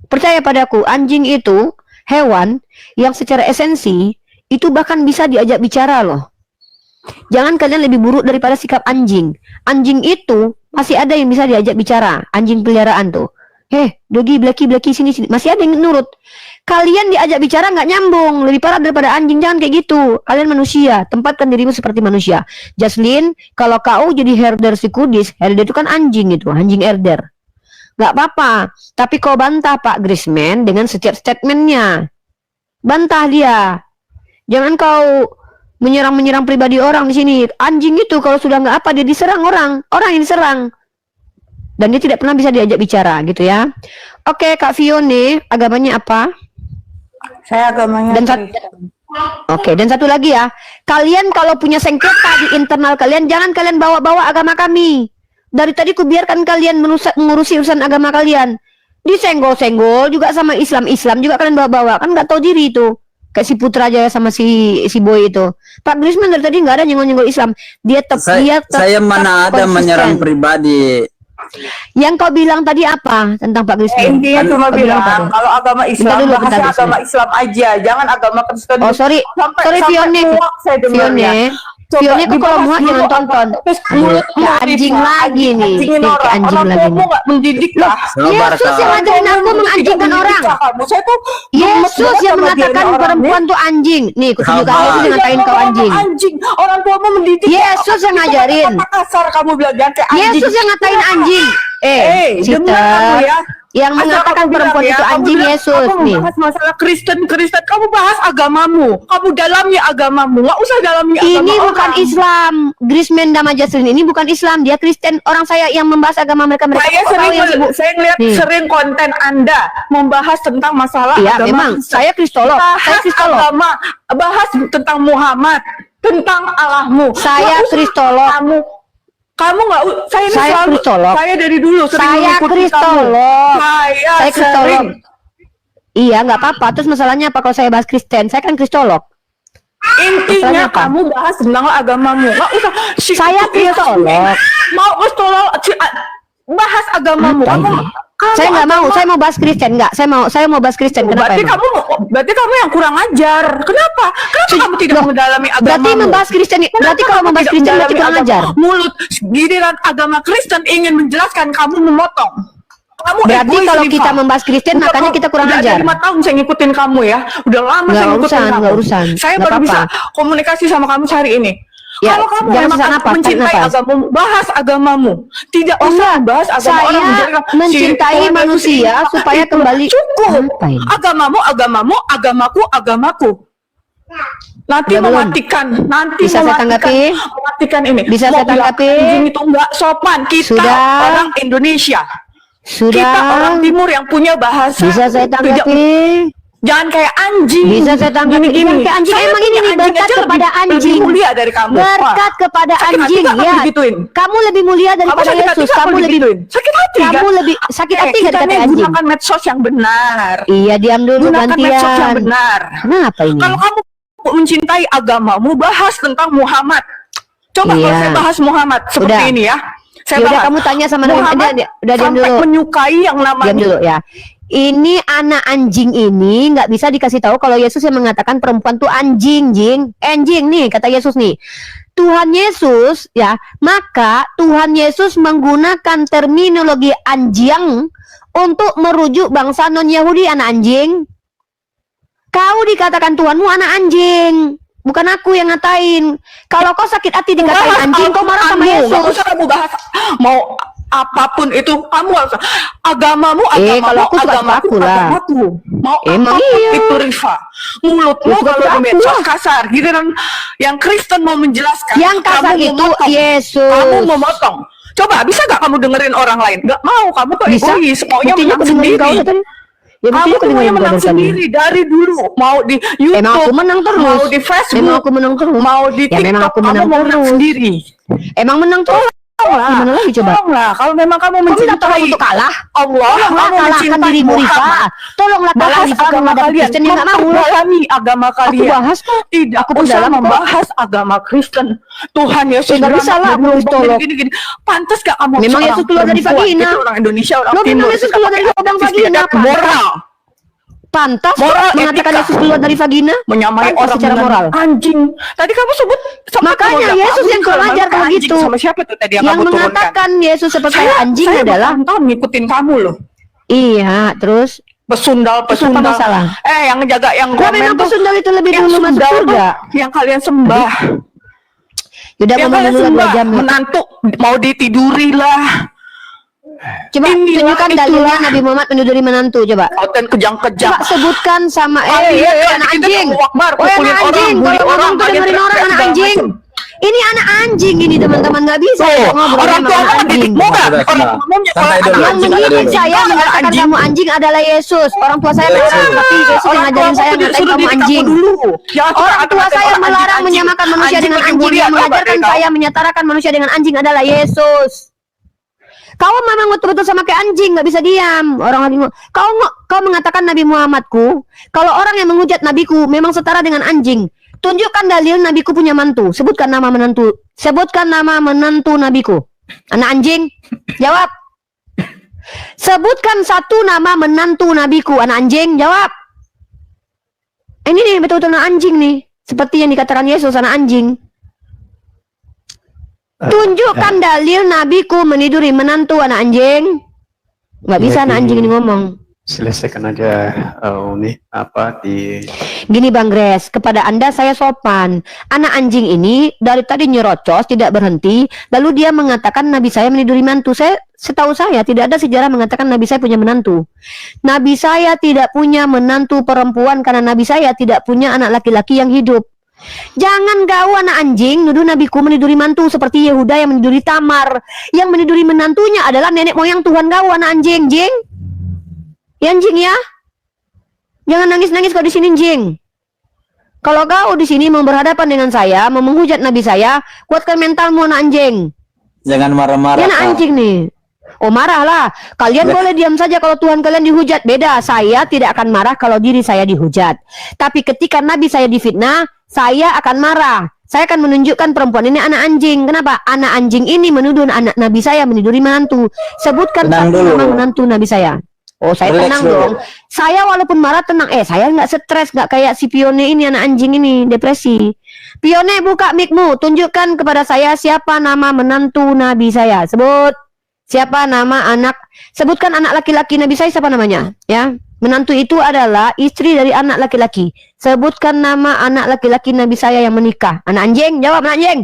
Percaya padaku, anjing itu hewan yang secara esensi itu bahkan bisa diajak bicara loh. Jangan kalian lebih buruk daripada sikap anjing. Anjing itu masih ada yang bisa diajak bicara. Anjing peliharaan tuh. Dogi, blaki, sini. Masih ada yang nurut. Kalian diajak bicara nggak nyambung. Lebih parah daripada anjing. Jangan kayak gitu. Kalian manusia. Tempatkan dirimu seperti manusia. Jaslin, kalau kau jadi herder si kudis, herder itu kan anjing itu. Anjing herder. Nggak apa-apa. Tapi kau bantah Pak Grisman dengan setiap statementnya. Bantah dia. Jangan kau menyerang pribadi orang di sini. Anjing itu kalau sudah nggak apa, dia diserang orang. Orang yang diserang. Dan dia tidak pernah bisa diajak bicara gitu ya. Oke, Kak Fione, agamanya apa? Saya agamanya Kristen. Oke, dan satu lagi ya. Kalian kalau punya sengketa di internal kalian, jangan kalian bawa-bawa agama kami. Dari tadi ku biarkan kalian mengurusi urusan agama kalian. disenggol-senggol juga sama Islam juga kalian bawa-bawa, kan nggak tahu diri itu. Kayak si Putra aja sama si Boy itu. Pak Grisman dari tadi nggak ada nyenggol-nyenggol Islam. Dia Saya mana ada konsisten. menyerang pribadi. Yang kau bilang tadi apa tentang Pak Grisman? Intinya cuma Kau bilang apa tuh? kalau agama Islam dulu, bahasnya bentar, agama Islam aja, jangan agama Kristen. Oh sorry, Sampai Fione, muak saya dengarnya. Fione kok kalau muak jangan tonton. Terus mulutmu Ya, anjing Rifa, lagi nih. anjingin Nih, orang. anjing Orang lagi tuamu nih. nggak mendidik lah. Sabar, Yesus yang Kak. ngajarin aku menganjingkan orang. Saya tuh Yesus yang mengatakan perempuan tuh anjing. Nih, kutunjukkan Sabar. Yesus yang ngatain kau anjing. Orang tuamu mendidik. Yesus yang ngajarin. Kata kasar kamu bilang jangan kayak anjing. Yesus yang ngatain anjing. dengar kamu ya. Yang Asal mengatakan kamu bilang perempuan ya, itu kamu anjing bilang, Yesus kamu nih. membahas masalah Kristen, kamu bahas agamamu, kamu dalami agamamu, nggak usah dalami agama Ini bukan orang. Islam. Grisman Damajasrin ini bukan Islam, dia Kristen. Orang saya yang membahas agama mereka Saya kok tahu yang sibuk. saya ngeliat Nih. sering konten Anda membahas tentang masalah Iya, agama. memang saya kristolog. Saya Bahas kristolog. agama, bahas tentang Muhammad, tentang Allahmu. Saya Nggak usah kristolog. Kamu nggak, saya ini Saya selalu, kristolog. saya dari dulu sering Saya mengikuti kristolog. kamu. Saya Saya kristolog. sering. Iya, nggak apa-apa. Terus masalahnya apa kalau saya bahas Kristen? Saya kan kristolog. Intinya Masalahnya apa? kamu bahas tentang agamamu. Nggak usah. Saya kristolog. Mau kristolog, bahas agamamu. Apa Kamu, ini? Saya nggak mau. Saya mau bahas Kristen. Nggak. Saya mau bahas Kristen. Kenapa berarti emang? kamu yang kurang ajar. Kenapa kamu tidak Loh, mendalami agamamu? Berarti membahas Kristen. Berarti kalau kamu membahas tidak Kristen berarti mendalami kurang agama? ajar. Mulut giliran agama Kristen ingin menjelaskan, kamu memotong. Kamu Berarti egois, kalau Rifa. kita membahas Kristen Udah makanya kita kurang udah ajar. 5 tahun saya ngikutin kamu ya. Udah lama Nggak saya ngikutin urusan, kamu. nggak urusan. Saya Nggak baru bisa apa-apa. komunikasi sama kamu hari ini. Ya, Kalau kamu jangan memang sesak napas, tarik mencintai napas. agamamu, bahas agamamu. Tidak Oh, usah enggak. bahas agama Saya orang. menjadikan si mencintai Tuhan Yesus manusia ini, supaya itu. kembali- Cukup. Apa ini? Agamamu, agamaku. Nanti Udah belum? mematikan, Bisa saya tanggapi? mematikan ini. Bisa Mau saya bilang tanggapi? anjing itu enggak sopan. Kita Sudah. orang Indonesia. Sudah. Kita orang timur yang punya bahasa. Bisa saya tidak- tanggapi? Jangan kayak anjing. Bisa saya tanggapi? Gini-gini. Jangan kayak anjing. Saya Emang punya ini nih anjing berkat aja kepada lebih anjing. mulia dari kamu. Berkat Wah. kepada Sakit hati anjing. nggak kamu Ya. digituin? Kamu lebih mulia Kamu daripada sakit hati Yesus. nggak Kamu kamu lebih digituin? Sakit hati kamu kan? lebih sakit hati kita nggak dikata nih anjing? gunakan medsos yang benar. Iya, diam dulu Gunakan medsos yang gantian. benar. Kenapa ini? Kalau kamu mencintai agamamu, bahas tentang Muhammad. Coba Iya. kalau saya bahas Muhammad seperti Udah. ini ya. Saya Ya udah, bahas kamu tanya sama Muhammad udah diam sampai dulu. menyukai yang Diam namanya dulu ya. Ini anak anjing ini nggak bisa dikasih tahu kalau Yesus yang mengatakan perempuan tuh anjing, anjing nih kata Yesus nih. Tuhan Yesus ya, maka Tuhan Yesus menggunakan terminologi anjing untuk merujuk bangsa non Yahudi anak anjing. Kau dikatakan Tuhanmu anak anjing, bukan aku yang ngatain. Kalau kau sakit hati dikatain anjing, kau marah sama Nggak Yesus. usah kamu bahas mau apapun itu, kamu harus agamamu, kalau aku suka aku lah. agamaku. Mau Emang apapun iya. itu Rifa. Mulutmu Ya, suka kalau di aku medsos lah. kasar, giliran yang Kristen mau menjelaskan, Yang kasar kamu itu memotong. Yesus. Kamu memotong. Coba bisa gak kamu dengerin orang lain? Gak mau, kamu tuh Bisa. egois, maunya Buktinya menang aku dengerin sendiri. kau tadi. Ya Kamu buktinya aku tuh maunya dengerin kau menang dari tadi. sendiri dari dulu. Mau di YouTube, Emang aku menang terus. mau di Facebook, Emang aku menang terus. mau di Ya, TikTok, memang aku kamu menang mau menang terus. sendiri. Emang menang tuh. Gimana lagi coba? Tolonglah, kalau memang kamu Kau minta tolong mencintai untuk kalah. Allah, Tolonglah kamu kalahkan mencintai dirimu Rifa. Muhammad. Tolonglah kalah Bahas Rifa agama menghadapi kalian, Kristen yang nggak mau. memperdalami agama kalian. bahas kok. Tidak Aku usah pendalam kok. membahas agama Kristen. Tuhan Yesus Ya, nggak bilang, bisa lah, "Aku aku berubah kristolog." gini-gini. Pantas gak kamu Memang seorang Yesus keluar dari perempuan, vagina. kita orang Indonesia, orang Lo memang Timur, Yesus kita keluar pakai dari lubang etis, vagina, tidak pantas. moral. Pantas Moral, mengatakan etika. Yesus keluar dari vagina? Menyamai Pantas orang secara dengan moral. anjing. Tadi kamu sebut sampai Makanya kamu bilang, Yesus "Kamu yang kurang kalau ajar makan kalau anjing." gitu. Sama siapa tuh tadi yang Yang kamu turunkan? mengatakan Yesus seperti anjing saya adalah bertahun-tahun ngikutin kamu loh. iya, terus Pesundal. Terus apa masalah? Yang jaga yang Lah, komen memang tuh pesundal itu lebih yang dulu masuk sundal surga. tuh, yang kalian sembah. Udah Yang ngomong kalian dulu 2 sembah, jam ya. menantu mau ditiduri lah. Coba Inilah, tunjukkan dalilnya itulah. Nabi Muhammad menuduri menantu coba. Konten kejam-kejam. Coba sebutkan sama iya, anak kita anjing. Allahu Akbar, Oh, anak pukulin orang, anjing. bully Kalau orang, ngomong tuh kalian dengerin orang teriak anak segala anjing. macem. Ini anak anjing ini teman-teman nggak bisa Tuh, ngobrol orang sama tua anak mau anjing. didikmu kan? Sudah, Orang sudah. tuamu Santai orang dulu, Yang anjing, santai mendidik dulu. saya mengatakan anjing. kamu anjing adalah Yesus. Orang tua saya melarang, tapi Yesus yang ngajarin saya ngatain kamu anjing. Orang tua saya melarang menyamakan manusia dengan anjing. Yang mengajarkan saya menyetarakan manusia dengan anjing adalah Yesus. Kau memang betul-betul sama kayak anjing, nggak bisa diam. Orang lagi kau mengatakan Nabi Muhammadku. Kalau orang yang menghujat nabiku memang setara dengan anjing. Tunjukkan dalil nabiku punya mantu. Sebutkan nama menantu. Sebutkan nama menantu nabiku. Anak anjing. Jawab. Sebutkan satu nama menantu nabiku. Anak anjing. Jawab. Ini nih betul-betul anak anjing nih. Seperti yang dikatakan Yesus, anak anjing. Tunjukkan dalil nabiku meniduri menantu anak anjing. Nggak bisa anak anjing ini ngomong. Selesaikan aja Gini Bang Gres, kepada Anda saya sopan. Anak anjing ini dari tadi nyerocos tidak berhenti, lalu dia mengatakan Nabi saya meniduri mantu. Setahu saya tidak ada sejarah mengatakan Nabi saya punya menantu. Nabi saya tidak punya menantu perempuan karena Nabi saya tidak punya anak laki-laki yang hidup. Jangan kau anak anjing nuduh nabiku meniduri mantu seperti Yehuda yang meniduri Tamar. Yang meniduri menantunya adalah nenek moyang Tuhan kau, anak anjing, jing. Ya anjing ya. Jangan nangis-nangis kau di sini, jing. Kalau kau di sini mau berhadapan dengan saya, mau menghujat nabi saya, kuatkan mentalmu, anak anjing. Jangan marah-marah. Ya anak anjing nih. Oh marahlah. Kalian boleh diam saja kalau Tuhan kalian dihujat. Beda, saya tidak akan marah kalau diri saya dihujat. Tapi ketika nabi saya difitnah, saya akan marah. Saya akan menunjukkan perempuan ini anak anjing. Kenapa? Anak anjing ini menuduh anak nabi saya meniduri menantu. Sebutkan satu nama menantu nabi saya. Oh saya tenang dong. Saya walaupun marah tenang. Saya nggak stres, nggak kayak si Pione ini, anak anjing ini depresi. Pione buka mic-mu, tunjukkan kepada saya siapa nama menantu nabi saya. Sebut. Siapa nama anak? Sebutkan anak laki-laki nabi saya siapa namanya? Ya. Menantu itu adalah istri dari anak laki-laki. Sebutkan nama anak laki-laki nabi saya yang menikah. Anak anjing, jawab anak anjing.